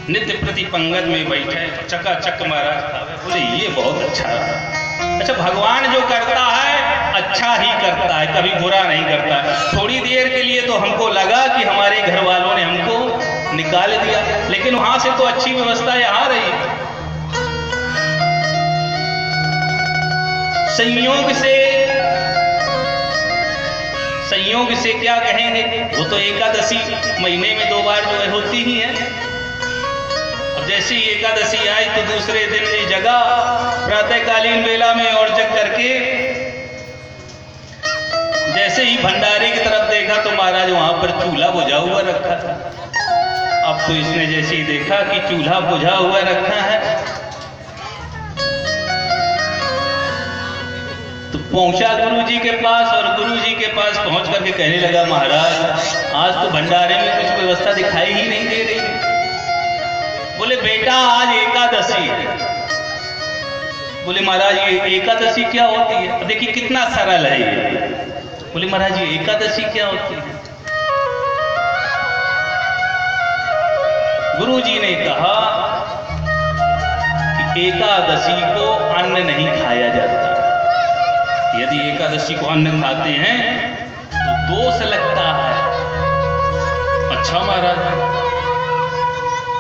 नित्य प्रति पंगत में बैठे चकाचक महाराज खावे। बोले ये बहुत अच्छा है। अच्छा भगवान जो करता है अच्छा ही करता है, कभी बुरा नहीं करता है। थोड़ी देर के लिए तो हमको लगा कि हमारे घर वालों ने हमको निकाल दिया, लेकिन वहां से तो अच्छी व्यवस्था यहाँ रही। संयोग से क्या कहेंगे, वो तो एकादशी महीने में 2 बार जो है होती ही है। जैसी एकादशी आई तो दूसरे दिन की जगह प्रातःकालीन वेला में और जग करके जैसे ही भंडारे की तरफ देखा तो महाराज वहां पर चूल्हा बुझा हुआ रखा था। अब तो इसने जैसे ही देखा कि चूल्हा बुझा हुआ रखा है तो पहुंचा गुरु जी के पास, और गुरु जी के पास पहुंच करके कहने लगा, महाराज आज तो भंडारे में कुछ व्यवस्था दिखाई ही नहीं दे रही। बोले बेटा आज एकादशी है। बोले महाराज ये एकादशी क्या होती है? अब देखिए कितना सरल है ये। बोले महाराज ये एकादशी क्या होती है? गुरु जी ने कहा कि एकादशी को अन्न नहीं खाया जाता। यदि एकादशी को अन्न खाते हैं तो दोष लगता है। अच्छा महाराज,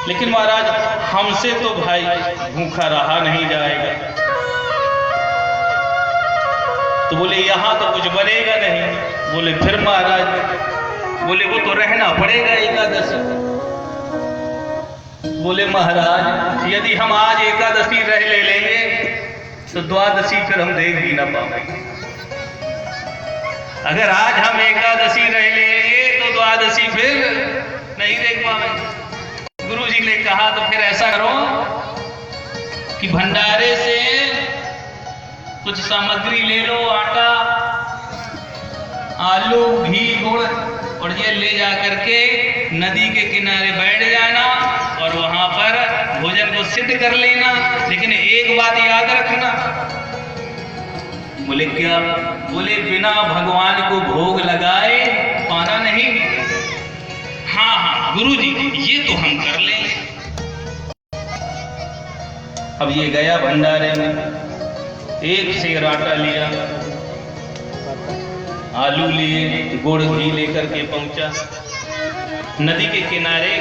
लेकिन महाराज हमसे तो भाई भूखा रहा नहीं जाएगा। तो बोले यहां तो कुछ बनेगा नहीं। बोले फिर महाराज? बोले वो तो रहना पड़ेगा एकादशी। बोले महाराज यदि हम आज एकादशी रह ले लेंगे तो द्वादशी फिर हम देख भी ना पाएंगे। अगर आज हम एकादशी रह लेंगे तो द्वादशी फिर नहीं देख पाएंगे। गुरु जी ने कहा तो फिर ऐसा करो कि भंडारे से कुछ सामग्री ले लो, आटा, आलू, घी, गुड़, और ये ले जा करके नदी के किनारे बैठ जाना और वहां पर भोजन को सिद्ध कर लेना। लेकिन एक बात याद रखना। बोले क्या? बोले बिना भगवान को भोग लगाए पाना नहीं। हाँ हाँ गुरु जी ये तो हम कर लेंगे। अब ये गया भंडारे में, एक सेर आटा लिया, आलू लिए, गुड़ घी लेकर के पहुंचा नदी के किनारे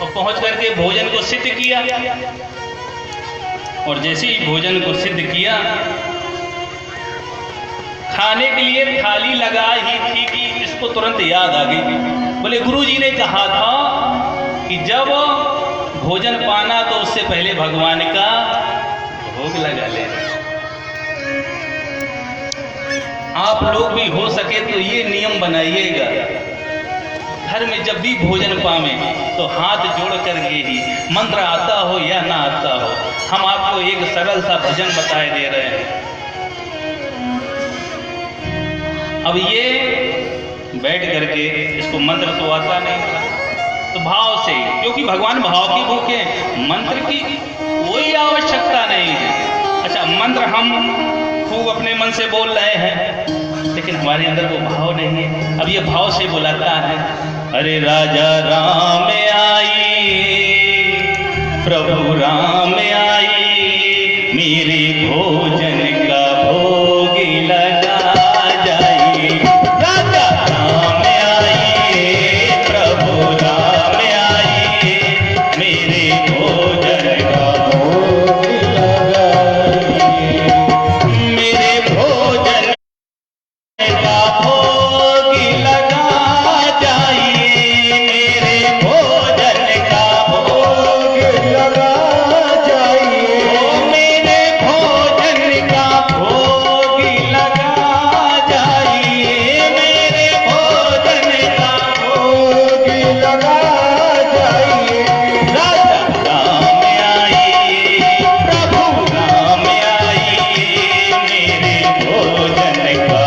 और पहुंच करके भोजन को सिद्ध किया। और जैसे ही भोजन को सिद्ध किया, खाने के लिए थाली लगा ही थी कि इसको तुरंत याद आ गई। बोले गुरुजी ने कहा था कि जब भोजन पाना तो उससे पहले भगवान का भोग लगा लेना। आप लोग भी हो सके तो ये नियम बनाइएगा, घर में जब भी भोजन पावे तो हाथ जोड़ करके ही, मंत्र आता हो या ना आता हो। हम आपको एक सरल सा भजन बताए दे रहे हैं। अब ये बैठ करके, इसको मंत्र तो आता नहीं था, तो भाव से, क्योंकि भगवान भाव की भूखे, मंत्र की कोई आवश्यकता नहीं है। अच्छा मंत्र हम खूब अपने मन से बोल रहे हैं, लेकिन हमारे अंदर वो भाव नहीं है। अब ये भाव से बुलाता है, अरे राजा राम आई, प्रभु राम आई, मेरे भोजन का भोग लगा जाइए। राजा राम आई, प्रभु राम आई, मेरे भोजन का भोग लगाइए। मेरे भोजन का भोग लगा जाइए, मेरे भोजन का भोग लगा जाइए। ओ मेरे भोजन का भोग लगा जाइए, मेरे भोजन का भोग लगा जाइए। राजा राम आई, प्रभु राम आई, मेरे भोजन का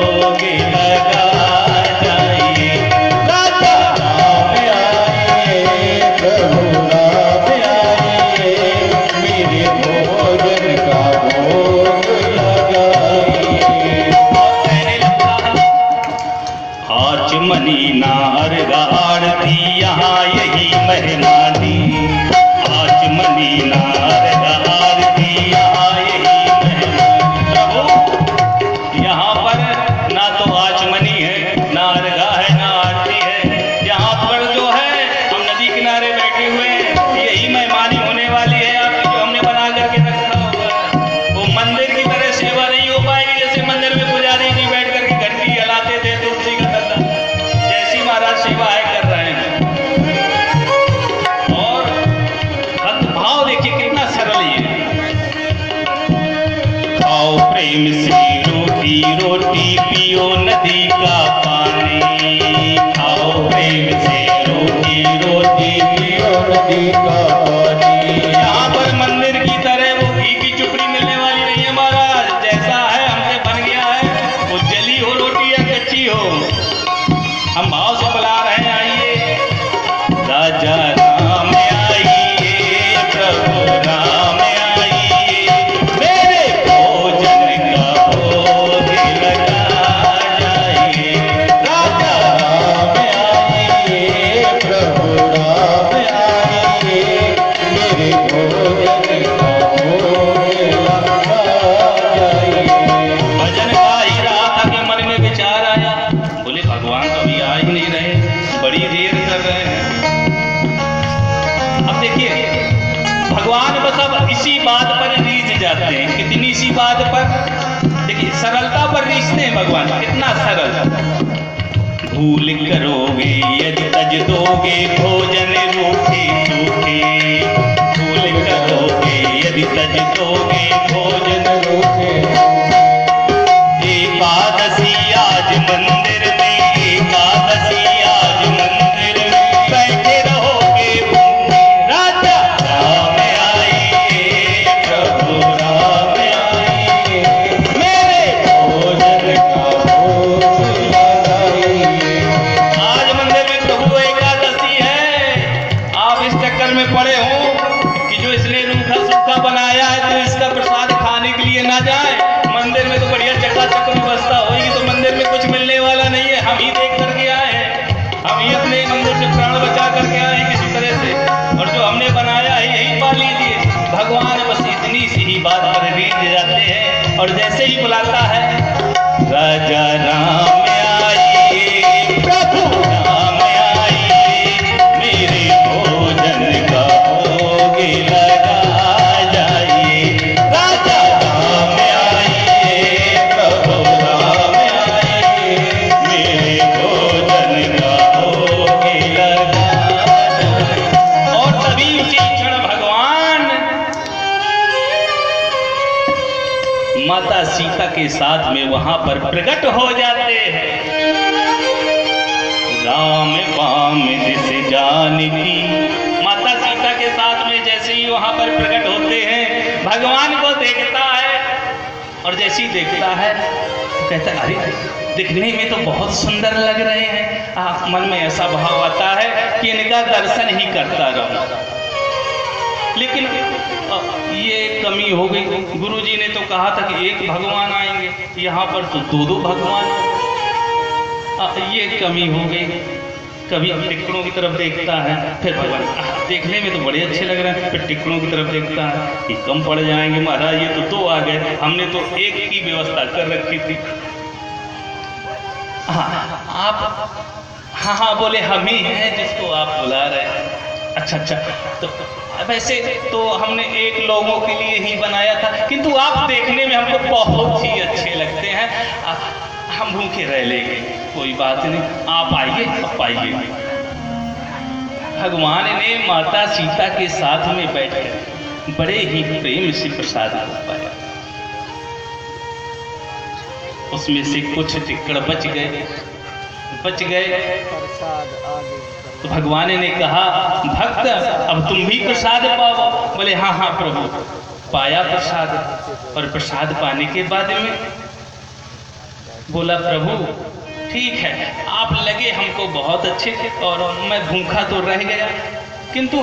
भोग लगा जाइए। राजा राम आई, प्रभु राम आई, मेरे भोजन का भोग लगाइए। कहने लगा, आचमनी नार आरती यहाँ यही मेहमानी, आचमनी नार आरती यहाँ यही मेहमानी। प्रभु यहाँ पर ना तो आचमनी है, ना अर्घा है, ना आरती है। यहाँ पर जो है हम नदी किनारे बैठे हुए हैं, यही मेहमानी होने वाली है आपकी, जो हमने बना करके रखा हुआ है। वो मंदिर की तरह सेवा नहीं हो पाएगी, जैसे मंदिर में पुजारी जी बैठ करके घंटी हिलाते थे तुलसी का धंधा, जैसी महाराज सेवा है कर रहे हैं। और भक्त भाव देखिए कितना सरल है। खाओ प्रेम से रोटी रोटी, पियो नदी का पानी। खाओ प्रेम से रोटी रोटी, पियो नदी का पानी। यहाँ पर मंदिर की तरह वो घी की चुपड़ी मिलने वाली नहीं है महाराज। जैसा है हमसे सी बात पर रीझ जाते हैं। कितनी सी बात पर? देखिए सरलता पर रीझते हैं भगवान, कितना सरल। भूल करोगे यदि तज दोगे भोजन रूखे सूखे, भूल करोगे यदि तज दोगे भोजन रूखे। एकादशी आज मंदिर में, एकादशी आज मंदिर में बैठे रहोगे भूखे। राजा राम आइए, प्रभु राम आइए, मेरे भोजन का भोग लगाइए। आज मंदिर में प्रभु एकादशी है, आप इस चक्कर में पड़े हो कि जो इसने रूखा सूखा बनाया है तो इसका प्रसाद खाने के लिए ना जाए। मंदिर में तो बढ़िया चकाचक व्यवस्था होगी, तो मंदिर में कुछ मिलने वाला नहीं है। हम ही देख करके आए हैं, हम ही अपने मंदिर से प्राण बचा करके आए हैं किसी तरह से, और जो हमने बनाया है यही पा लीजिए। भगवान बस इतनी सी ही बात पर रीझ जाते हैं, और जैसे ही बुलाता है राजा राम आइए, प्रभु राम आइए, मेरे भोजन का भोग लगा जाइए। राजा राम आइए, प्रभु राम आइए, मेरे भोजन का भोग लगा जाइए। और तभी उसी क्षण भगवान माता सीता के साथ में वहां पर प्रकट हो जाते हैं। राम पाम दिस जानकी, माता सीता के साथ में जैसे ही वहां पर प्रकट होते हैं, भगवान को देखता है, और जैसे ही देखता है तो कहता है अरे दिखने में तो बहुत सुंदर लग रहे हैं। मन में ऐसा भाव आता है कि इनका दर्शन ही करता रहूं। लेकिन ये कमी हो गई। गुरुजी ने तो कहा था कि एक भगवान आएंगे, यहाँ पर तो दो भगवान। ये कमी हो गई। कभी टिकड़ों की तरफ देखता है, फिर भगवान देखने में तो बड़े अच्छे लग रहे हैं, फिर टिकड़ों की तरफ देखता है कि कम पड़ जाएंगे महाराज, ये तो दो आ गए, हमने तो एक की व्यवस्था कर रखी थी। आप हाँ बोले हम ही हैं जिसको आप बुला रहे हैं। अच्छा तो वैसे तो हमने एक लोगों के लिए ही बनाया था, किंतु आप देखने में हमको बहुत ही अच्छे लगते हैं, हम भूखे रह लेंगे, कोई बात नहीं, आप आइए आप आइए। भगवान ने माता सीता के साथ में बैठकर बड़े ही प्रेम से प्रसाद पाया। उसमें से कुछ टिक्कड़ बच गए। तो भगवान ने कहा भक्त अब तुम भी प्रसाद पाओ। बोले हाँ प्रभु, पाया प्रसाद। और प्रसाद पाने के बाद में बोला प्रभु ठीक है, आप लगे हमको बहुत अच्छे, और मैं भूखा तो रह गया, किंतु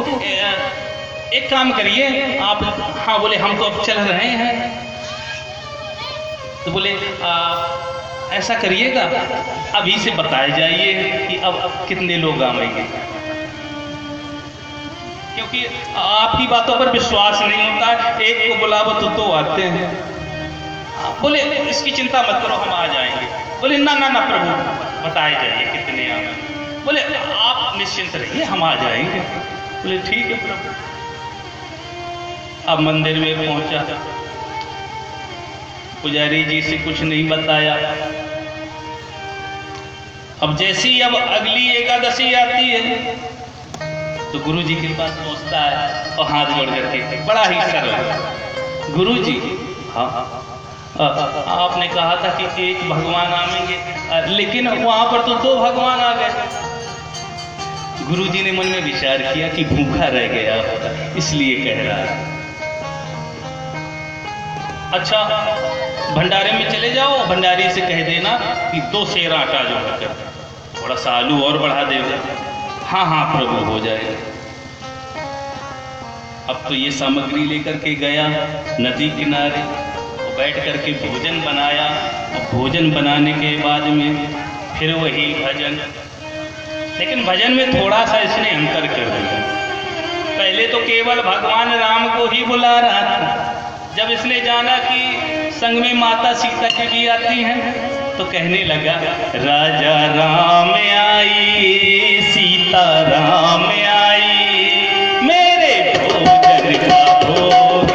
एक काम करिए आप। हाँ बोले हम तो अब चल रहे हैं। तो बोले ऐसा करिएगा, अभी से बताए जाइए कि अब कितने लोग आएंगे, क्योंकि आपकी बातों पर विश्वास नहीं होता है। एक को बुलावो तो दो आते हैं। बोले इसकी चिंता मत करो, हम आ जाएंगे। बोले ना प्रभु बताए जाइए कितने आएंगे। बोले आप निश्चिंत रहिए, हम आ जाएंगे। बोले ठीक है प्रभु। अब मंदिर में पहुंचा, पुजारी जी से कुछ नहीं बताया। अब जैसी अब अगली एकादशी आती है तो गुरु जी के पास पहुंचता है और हाथ जोड़ करके बड़ा ही सरल, गुरु जी हाँ आपने कहा था कि एक भगवान आएंगे, लेकिन वहां पर तो दो भगवान आ गए। गुरु जी ने मन में विचार किया कि भूखा रह गया होगा, इसलिए कह रहा है। अच्छा भंडारे में चले जाओ, भंडारी से कह देना कि 2 सेर आटा जो है, थोड़ा सा आलू और बढ़ा देगा। हाँ प्रभु हो जाएगा। अब तो ये सामग्री लेकर के गया नदी किनारे, बैठ करके भोजन बनाया, और भोजन बनाने के बाद में फिर वही भजन। लेकिन भजन में थोड़ा सा इसने अंतर कर दिया। पहले तो केवल भगवान राम को ही बुला रहा था, जब इसने जाना कि संग में माता सीता जी भी आती हैं तो कहने लगा राजा राम आई, सीता राम आई, मेरे भोजन का भोग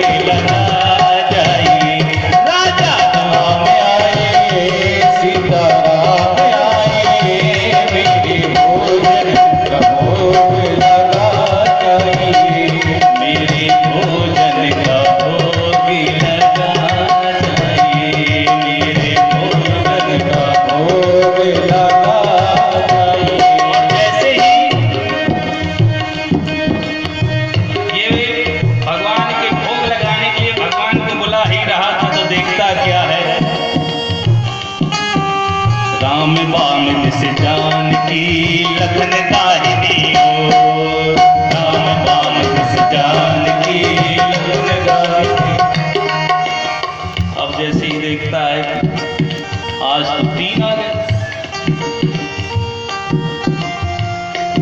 लखन दाहिनी ओर, राम नाम घुस जानकी लखन दाहिनी। अब जैसे ही देखता है आज तो 3 आ गए,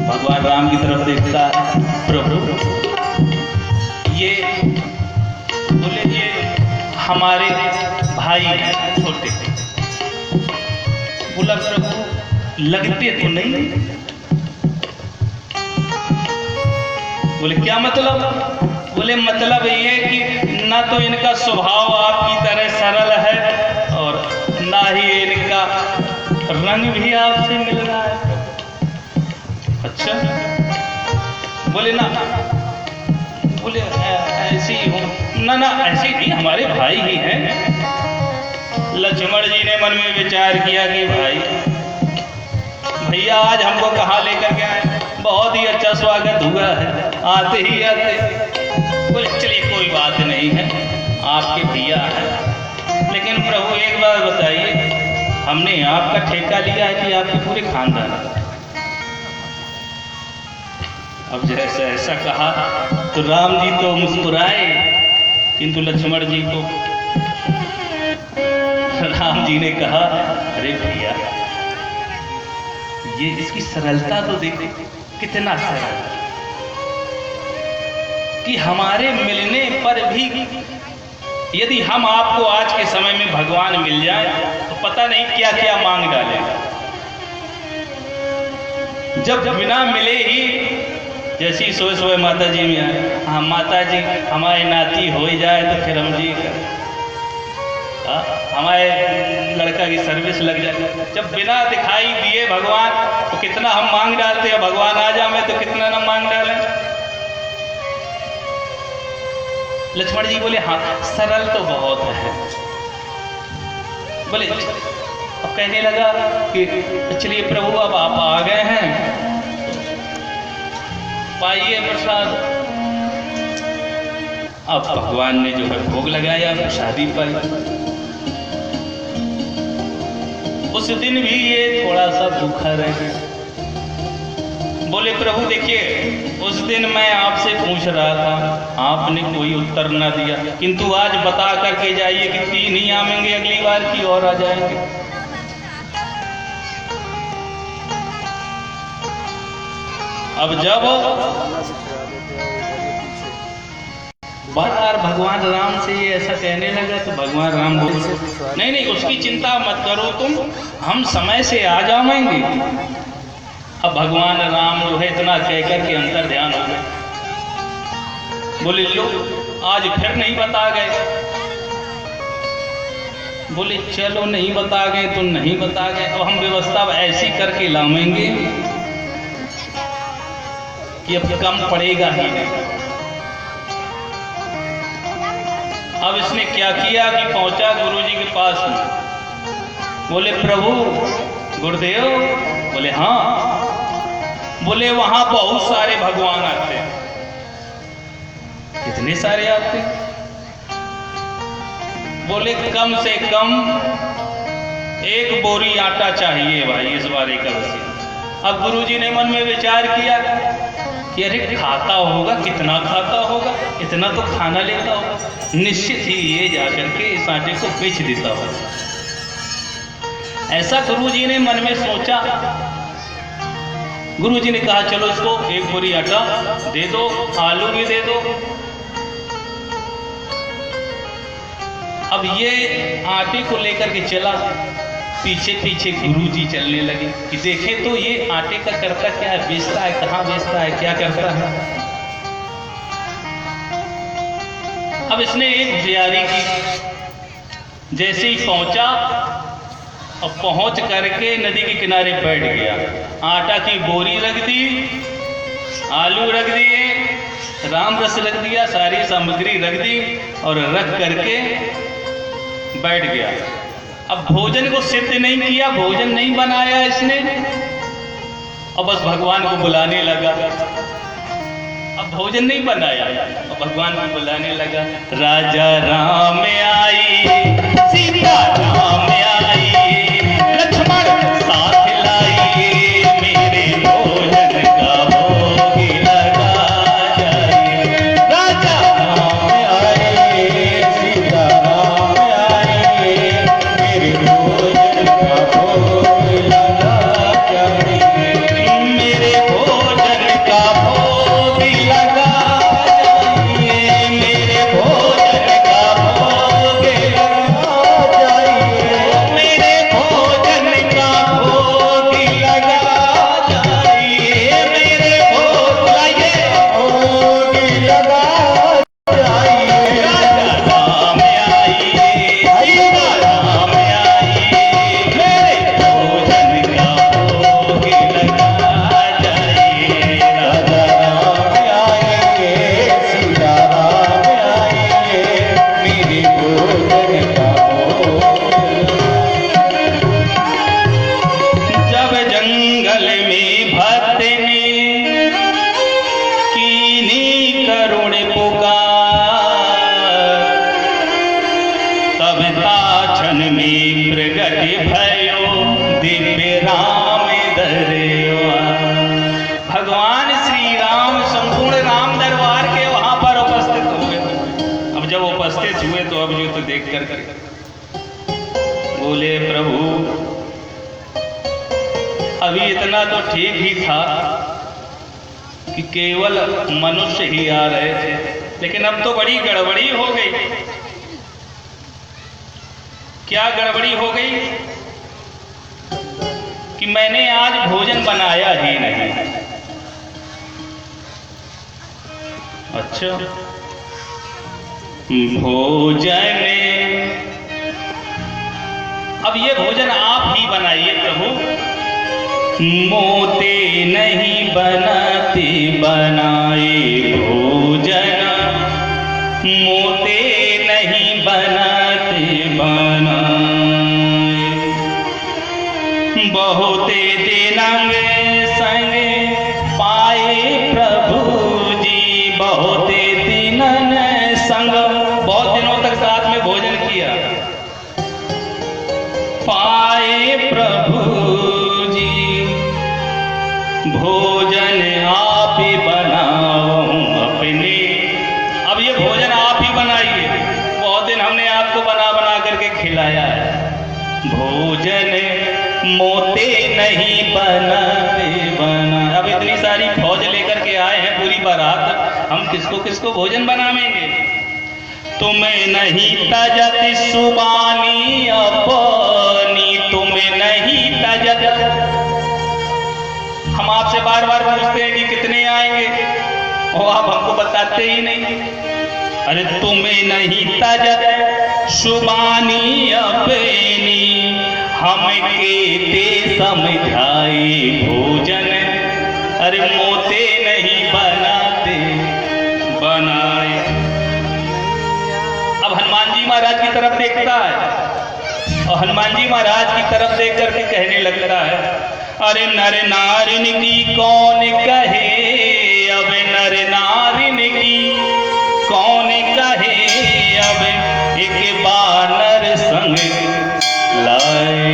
भगवान राम की तरफ देखता है, प्रभु ये बोले ये हमारे भाई हैं छोटे। बोला प्रभु लगते तो नहीं। बोले क्या मतलब? बोले मतलब ये कि ना तो इनका स्वभाव आपकी तरह सरल है और ना ही इनका रंग भी आपसे मिल रहा है। अच्छा, बोले ना, बोले ऐसे ही हो ना, ना ऐसे नहीं, हमारे भाई ही हैं। लक्ष्मण जी ने मन में विचार किया कि भाई भैया आज हमको कहाँ लेकर के आए, बहुत ही अच्छा स्वागत हुआ है आते ही आते। बोले चलिए कोई बात नहीं है, आपके भैया हैं, लेकिन प्रभु एक बात बताइए, हमने आपका ठेका लिया है कि आपके पूरे खानदान? अब जैसे ऐसा कहा तो राम जी तो मुस्कुराए, किंतु लक्ष्मण जी को राम जी ने कहा अरे भैया ये इसकी सरलता तो देखो, कितना सरल कि हमारे मिलने पर भी यदि हम आपको आज के समय में भगवान मिल जाए तो पता नहीं क्या क्या मांग डालेगा। जब बिना मिले ही जैसी सोए सोए माता जी में आए, हाँ माता जी हमारी नाती हो ही जाए तो फिर हम जी हमारे लड़का की सर्विस लग जाए। जब बिना दिखाई दिए भगवान तो कितना हम मांग डालते हैं, भगवान आ जाए तो कितना ना मांग डालें। लक्ष्मण जी बोले हाँ सरल तो बहुत है। बोले अब कहने लगा कि चलिए प्रभु अब आप आ गए हैं, पाइए प्रसाद। अब भगवान ने जो है भोग लगाया, प्रसादी पाई। उस दिन भी ये थोड़ा सा भूखा रह गया। बोले प्रभु देखिए उस दिन मैं आपसे पूछ रहा था, आपने कोई उत्तर ना दिया, किंतु आज बता करके जाइए कि 3 ही आवेंगे, अगली बार की और आ जाएंगे। अब जब बार भगवान राम से ये ऐसा कहने लगा तो भगवान राम बोले नहीं नहीं उसकी चिंता मत करो तुम, हम समय से आ जाएंगे। अब भगवान राम जो है इतना कहकर के अंतर ध्यान हो गए। बोले लो आज फिर नहीं बता गए। बोले चलो नहीं बता गए तो नहीं बता गए, अब हम व्यवस्था ऐसी करके लाएंगे कि अब कम पड़ेगा ही नहीं। अब इसने क्या किया कि पहुंचा गुरुजी के पास में। बोले प्रभु गुरुदेव, बोले हाँ। बोले वहां बहुत सारे भगवान आते हैं। कितने सारे आते हैं? बोले कम से कम 1 बोरी आटा चाहिए भाई इस बार एकादशी। अब गुरुजी ने मन में विचार किया कि अरे खाता होगा, कितना खाता होगा, इतना तो खाना लेता होगा, निश्चित ही ये जाकर के इस आटे को बेच देता होगा। ऐसा गुरुजी ने मन में सोचा। गुरुजी ने कहा चलो इसको 1 बोरी आटा दे दो, आलू भी दे दो। अब ये आटे को लेकर के चला, पीछे पीछे गुरुजी चलने लगे कि देखे तो ये आटे का करता क्या है, बेचता है, कहाँ बेचता है, क्या करता है। अब इसने एक तैयारी की। जैसे ही पहुंचा, अब पहुंच करके नदी के किनारे बैठ गया। आटा की बोरी रख दी, आलू रख दिए, राम रस रख दिया, सारी सामग्री रख दी और रख करके बैठ गया। अब भोजन को सिद्ध नहीं किया, भोजन नहीं बनाया इसने। अब बस भगवान को बुलाने लगा। अब भोजन नहीं बनाया, अब भगवान को बुलाने लगा। राजा राम आई, सीता राम आई, लक्ष्मण साथ लाई, मेरे भक्त ने कीनी करुण पुकार, तब ताक्षण में प्रगट भयो दिव्य राम दरबार। भगवान श्री राम संपूर्ण राम दरबार के वहां पर उपस्थित हुए। अब जब उपस्थित हुए तो अब जो तो देख कर बोले, प्रभु अभी इतना तो ठीक ही था कि केवल मनुष्य ही आ रहे थे, लेकिन अब तो बड़ी गड़बड़ी हो गई। क्या गड़बड़ी हो गई कि मैंने आज भोजन बनाया ही नहीं। अच्छा, भोजन, अब ये भोजन आप ही बनाइए प्रभु, मोते नहीं बनाते बनाए भोजन, मोते नहीं बनाते बनाए। बहुते दिनंग संग पाए प्रभु जी, बहुते दिनन संग, बहुत दिनों तक साथ में भोजन किया, पाए प्रभु जी भोजन आप ही बनाओ अपने। अब ये भोजन आप ही बनाइए, बहुत दिन हमने आपको बना बना करके खिलाया है। भोजन मोते नहीं बनाते बना। अब इतनी सारी फौज लेकर के आए हैं पूरी बारात, हम किसको किसको भोजन बनावेंगे। तुम्हें नहीं तजत सुबानी अपनी, तुम्हें नहीं तजत। हम आपसे बार बार पूछते हैं कि कितने आएंगे और आप हमको बताते ही नहीं। अरे तुम्हें नहीं तजत सुबानी अपनी, हम केते समझाए भोजन, अरे मोते नहीं बनाते बनाए। अब हनुमान जी महाराज की तरफ देखता है और हनुमान जी महाराज की तरफ देख करके कहने लगता है, अरे नर नारिन की कौन कहे, अब नर नारिन की कौन कहे, अब एक बानर संग लाए।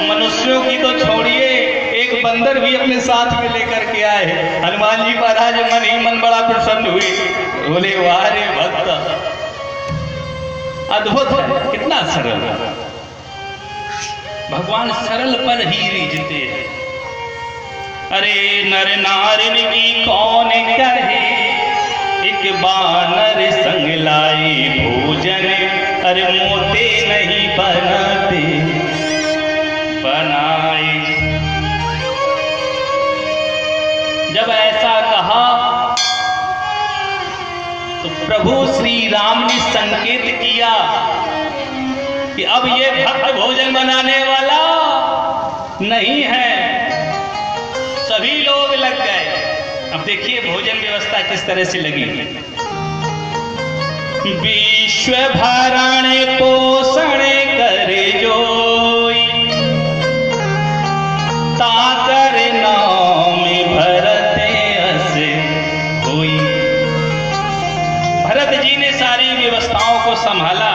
मनुष्यों की तो छोड़िए, एक बंदर भी अपने साथ में लेकर के आए। हनुमान जी महाराज मन ही मन बड़ा प्रसन्न हुए, बोले वाह रे भक्त, अद्भुत है, कितना सरल है। भगवान सरल पर ही रीझते हैं। अरे नर नारिन की कौन कहे, एक बानर संग लाए भोजन, अरे मोते नहीं बनाते बनाए। जब ऐसा कहा तो प्रभु श्री राम ने संकेत किया कि अब ये भक्त भोजन बनाने वाला नहीं है। सभी लोग लग गए। अब देखिए भोजन व्यवस्था किस तरह से लगी। विश्व भरण पोषण करे जोई, ताकर नाम भरत अस होई। भरत जी ने सारी व्यवस्थाओं को संभाला।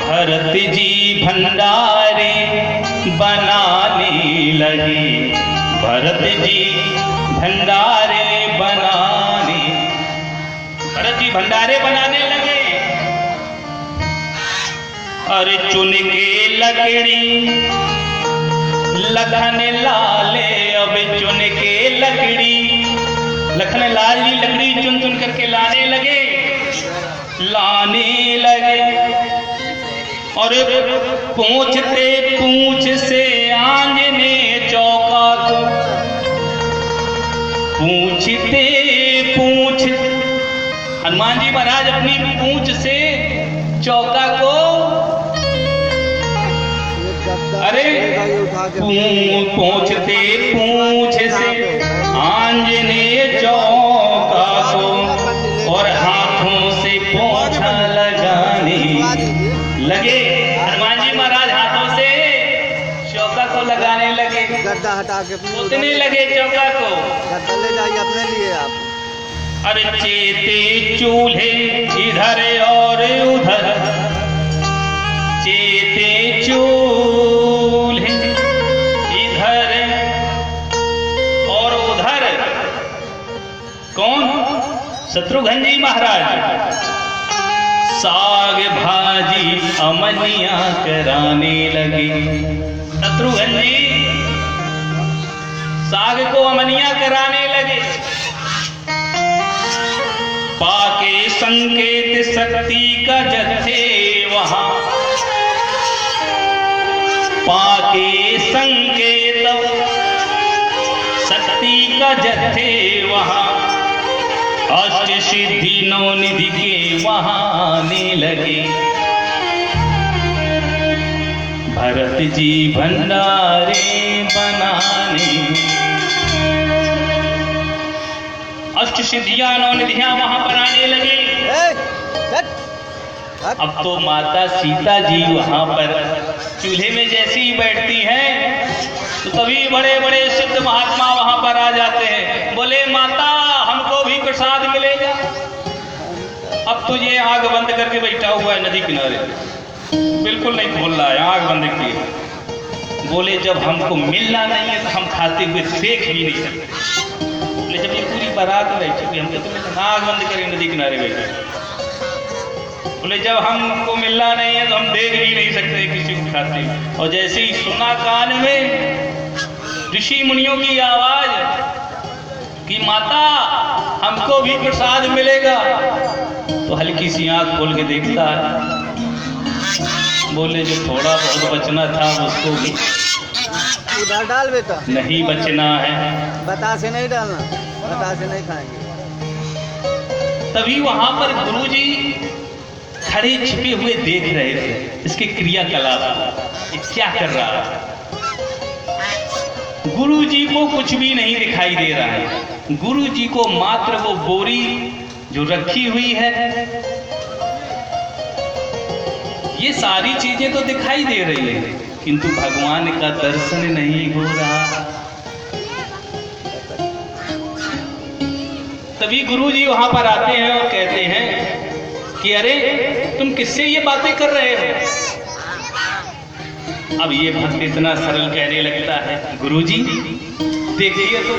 भरत जी भंडारे बनाने लगे, भरत जी भंडारे बनाने, भरत जी भंडारे बनाने लगे। अरे चुन के लकड़ी लखन लाले, अब चुन के लकड़ी, लखन लाल जी लकड़ी चुन चुन करके लाने लगे, लाने लगे। और पूछते पूछ से आंजने चौका को, पूछते पूछ, हनुमान जी महाराज अपनी पूंछ से चौका को, अरे पूछते पूछ से आंजने चौका को, और हाथों से पोछा लगाने लगे। हनुमान जी महाराज हाथों से गद्दा हटा के अपने उतने लगे चौका को। गद्दा ले जाइए अपने लिए आप। अरे चेते चूल्हे इधर और उधर, चेते चूल्हे इधर और उधर। कौन? शत्रुघ्न जी महाराज। साग भाजी अमनिया कराने लगे। शत्रुघ्न जी साग को अमनिया कराने लगे। पाके संकेत शक्ति का जथे वहां, पाके संकेत शक्ति का जथे वहां, अष्ट सिद्धि नौ निधि के वहाने लगे। भरत जी भंडारे बनाने, अष्ट सिद्धियां नौ निधियां वहां पर आने लगी। अब तो माता सीता जी वहां पर चूल्हे में जैसे ही बैठती हैं तो तभी बड़े बड़े सिद्ध महात्मा वहां पर आ जाते हैं। बोले माता हमको भी प्रसाद मिलेगा। अब तो ये आग बंद करके बैठा हुआ है नदी किनारे, बिल्कुल नहीं खोल रहा है, आग बंद की। बोले जब हमको मिलना नहीं है तो हम खाते हुए देख भी नहीं सकते। बोले जब ये पूरी बारात बैठी हुई, हम तो आग बंद करें नदी किनारे बैठे। बोले जब हमको मिलना नहीं है तो हम देख भी नहीं सकते किसी को खाते हुए। और जैसे ही सुना कान में ऋषि मुनियों की आवाज कि माता हमको भी प्रसाद मिलेगा, तो हल्की सी आंख खोल के देखता है। बोले जो थोड़ा बहुत बचना था उसको भी उधर डाल बेटा, नहीं बचना है। बतासे नहीं डालना, बतासे नहीं खाएंगे। तभी वहां पर गुरुजी खड़े छिपे हुए देख रहे थे इसके क्रियाकलाप, ये क्या कर रहा है। गुरुजी को कुछ भी नहीं दिखाई दे रहा है। गुरुजी को मात्र वो बोरी जो रखी हुई है, ये सारी चीजें तो दिखाई दे रही है, किंतु भगवान का दर्शन नहीं हो रहा। तभी गुरुजी वहां पर आते हैं और कहते हैं कि अरे तुम किससे ये बातें कर रहे हो। अब ये भक्त इतना सरल कहने लगता है, गुरुजी देखिए तो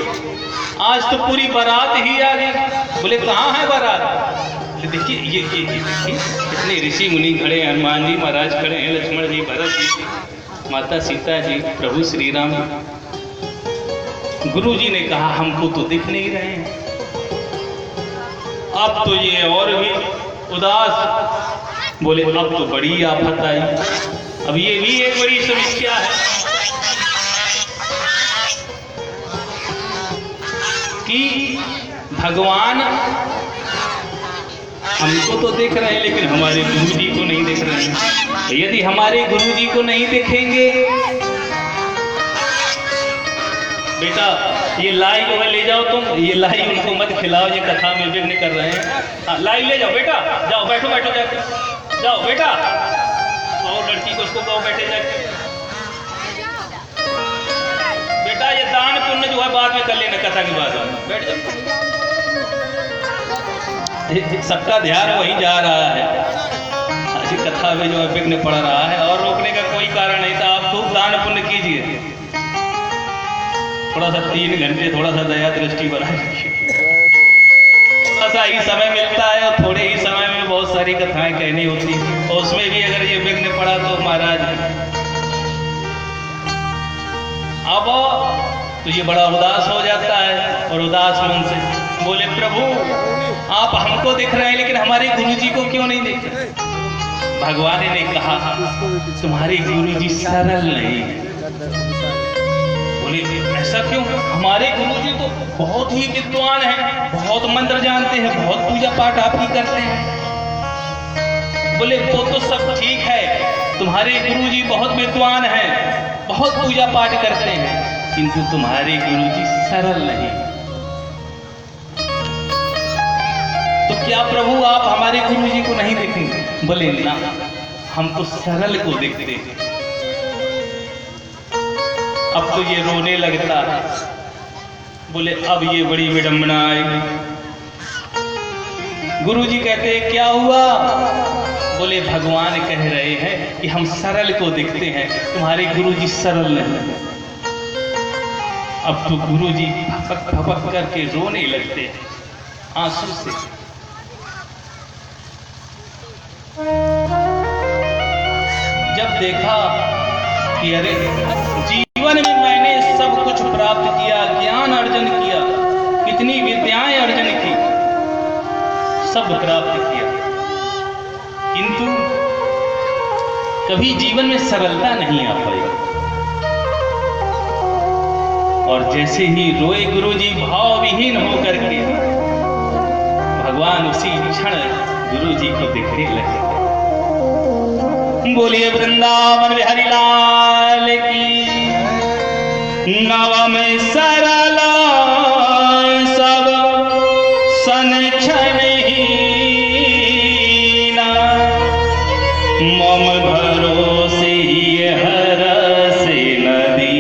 आज तो पूरी बारात ही आ गई। बोले कहाँ है बारात। देखिए ये देखिए कितने ऋषि मुनि खड़े हैं, हनुमान जी महाराज खड़े हैं, लक्ष्मण जी, भरत जी, माता सीता जी, प्रभु श्री राम। गुरुजी ने कहा हमको तो दिख नहीं रहे हैं। अब तो ये और भी उदास। बोले अब तो बड़ी आफत आई, अब ये भी एक बड़ी समस्या है कि भगवान हमको तो देख रहे हैं लेकिन हमारे गुरुजी को नहीं देख रहे हैं। यदि हमारे गुरुजी को नहीं देखेंगे, बेटा ये लाई जो है ले जाओ तुम, ये लाई उनको मत खिलाओ, ये कथा में विघ्न कर रहे हैं। हाँ लाई ले जाओ बेटा, जाओ बैठो बैठो जाके जाओ बेटा, और लड़की को उसको कहो बैठे जाके। बेटा ये दान पुण्य जो है बाद में कर लेना, कथा के बाद बैठ जाओ। सबका ध्यान वहीं जा रहा है, ऐसी कथा में जो है विघ्न पड़ रहा है और रोकने का कोई कारण नहीं था। आप खूब दान पुण्य कीजिए, थोड़ा सा 3 घंटे थोड़ा सा दया दृष्टि बनाइए। थोड़ा सा ही समय मिलता है और थोड़े ही समय में बहुत सारी कथाएं कहनी होती है, और उसमें भी अगर ये विघ्न पड़ा तो महाराज अब तो ये बड़ा उदास हो जाता है। और उदास मन से बोले प्रभु आप हमको देख रहे हैं लेकिन हमारे गुरुजी को क्यों नहीं देख रहे। भगवान ने कहा तुम्हारे गुरुजी सरल नहीं है। बोले ऐसा क्यों। हमारे गुरुजी तो बहुत ही विद्वान हैं, बहुत मंत्र जानते हैं, बहुत पूजा पाठ आप ही करते हैं। बोले वो तो सब ठीक है, तुम्हारे गुरुजी बहुत विद्वान हैं, बहुत पूजा पाठ करते हैं, किंतु तुम्हारे गुरुजी सरल नहीं। तो क्या प्रभु आप हमारे गुरुजी को नहीं देखेंगे। बोले ना, हम तो सरल को देखते हैं। अब तो ये रोने लगता है। बोले अब ये बड़ी विडंबना आएगी। गुरुजी कहते हैं क्या हुआ? बोले भगवान कह रहे हैं कि हम सरल को देखते हैं, तुम्हारे गुरुजी सरल नहीं। अब तो गुरुजी भपक भपक करके रोने लगते हैं आंसू से। जब देखा कि अरे जीवन में मैंने सब कुछ प्राप्त किया, ज्ञान अर्जन किया, कितनी विद्याएं अर्जन की, सब प्राप्त किया, किंतु कभी जीवन में सरलता नहीं आ पाई। और जैसे ही रोए गुरुजी भाव विहीन होकर के, भगवान उसी क्षण गुरुजी को दिखने लगे। बोलिए वृंदावन बिहारी लाल की। नव में सरल सब सन छन हीना, मम भरोसे ये हर से नदी।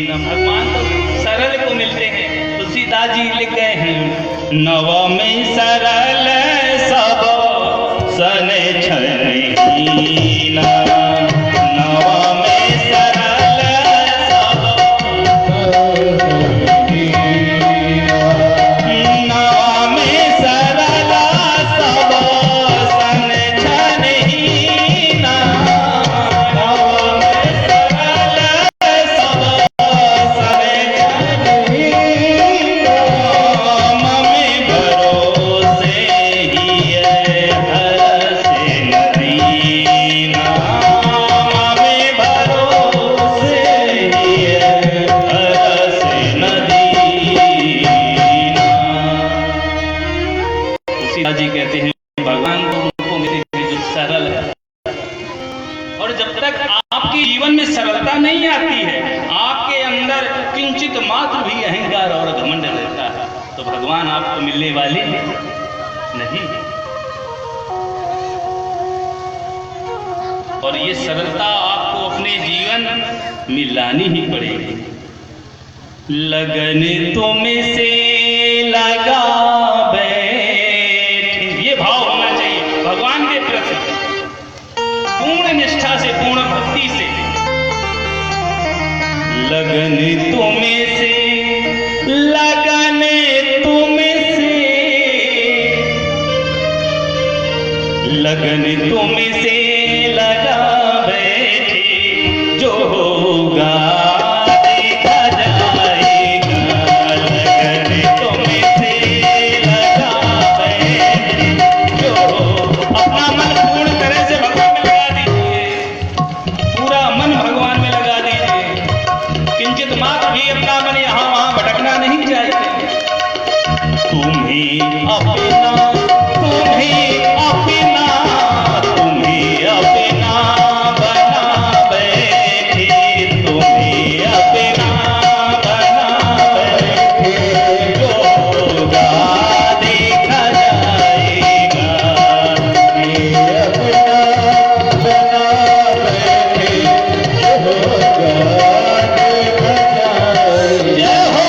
भगवान तो सरल को मिलते हैं। तुलसीदास जी लिख गए हैं नव में सरल सब सन छन हीना, नव में सरल सब नव में सरल सब सन छन हीना, नव में सरल सब सन छन हीना, मम भरोसे ही हर से नदीना, मम भरोसे ही हर से नदीना। तुलसीदास जी कहते हैं भगवान को उनको मिलते हैं जो सरल है। और जब तक आपके जीवन में सरलता नहीं आती है, आपके अंदर किंचित मात्र भी अहंकार और घमंड रहता है, तो भगवान आपको मिलने वाले नहीं। और ये सरलता आपको अपने जीवन में लानी ही पड़ेगी। लगन तुम से लगा बैठे, ये भाव होना चाहिए भगवान के प्रति, पूर्ण निष्ठा से, पूर्ण भक्ति से। लगन तुम से, लगन तुम से, लगन तुम से लगा बैठे, जो होगा देखा जाएगा। लगन तुम से लगा बैठे, जो अपना मन पूर्ण तरह से भगवान में लगा दीजिए, पूरा मन भगवान में लगा दीजिए। किंचित मात्र भी अपना मन यहाँ वहां भटकना नहीं चाहिए। तुम्हें अपना, तुम्हें अपना, तुम्हें अपना बना बैठे, तुम्हें अपना बना बैठे, जो होगा देखा जाएगा। तुम्हें अपना बना बैठे, जो होगा देखा जाएगा। जय हो।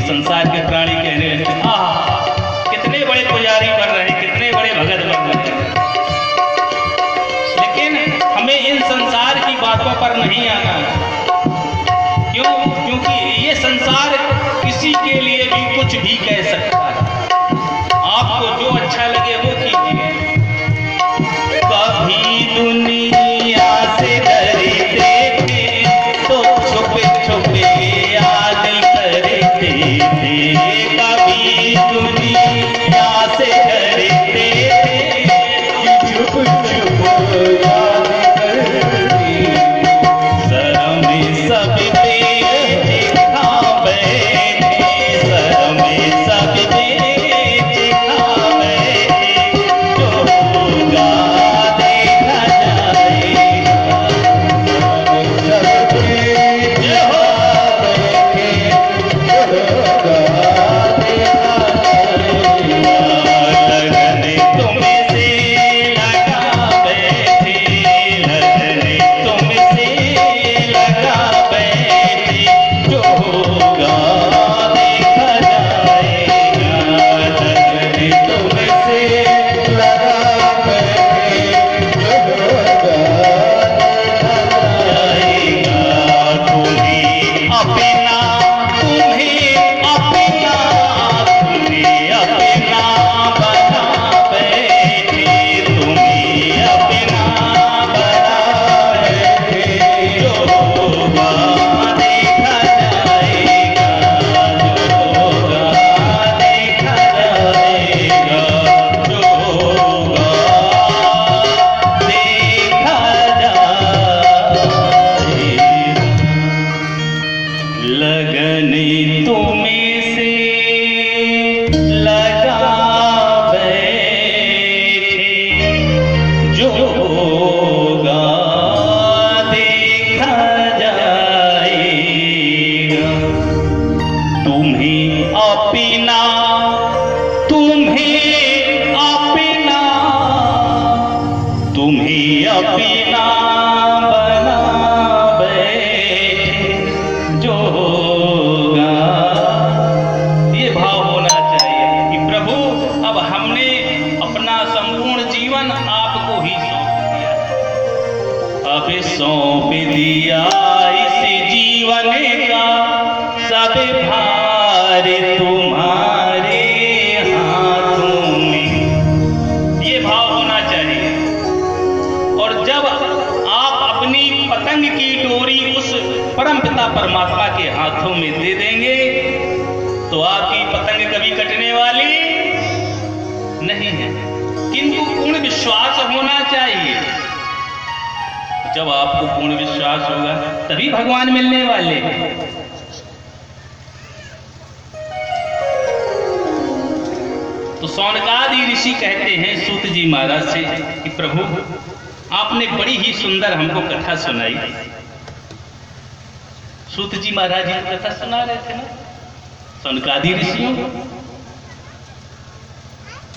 संसार के प्राणी कहने लगते हैं कितने बड़े पुजारी बन रहे हैं, कितने बड़े भगत बन रहे हैं। लेकिन हमें इन संसार की बातों पर नहीं आना है। क्यों? क्योंकि ये संसार किसी के लिए भी कुछ भी कह सकता है। आपको जो अच्छा लगे वो कीजिए। कभी दुनिया से डरते थे तो छुपे छुपे याद करते थे। कभी दुनिया से डरते थे छुप छुप याद करते। सर में सब पे दिखा बैठे, सर में सब पे दिखा बैठे। जो होगा देखा जाएगा। सब पे जो बैठे, जो होगा देखा जाएगा। लगन तुमसे लगा बैठे, लगन तुमसे लगा बैठे। जो होगा देखा जाएगा। लगन तुमसे लगा बैठे, जो होगा देखा जाएगा। तुम्हें अपना, तुम्हें अपना, तुम्हें अपना बना बैठे, तुम्हें अपना बना बैठे। जो होगा देखा जाएगा। जो होगा देखा जाएगा। जो होगा देखा जाएगा। लगन तुम्हें से लगा बैठे। जो होगा देखा जाएगा। तुम्हें अपना, तुम्हें अपना, तुम्हें अपना बना बैठे। जो होगा, ये भाव होना चाहिए कि प्रभु अब हमने अपना संपूर्ण जीवन आपको ही सौंप दिया। अब सौंप दिया इस जीवन का सब भार तुम्हारे हाथों में। ये भाव होना चाहिए। और जब आप अपनी पतंग की डोरी उस परमपिता परमात्मा के हाथों में दे देंगे तो आपकी पतंग कभी कटने वाली नहीं है। किंतु पूर्ण विश्वास होना चाहिए। जब आपको पूर्ण विश्वास होगा तभी भगवान मिलने वाले हैं। तो सौनकादि ऋषि कहते हैं सूत जी महाराज से कि प्रभु आपने बड़ी ही सुंदर हमको कथा सुनाई। सूत जी महाराज जी कथा सुना रहे थे ना सौनकादि ऋषियों को।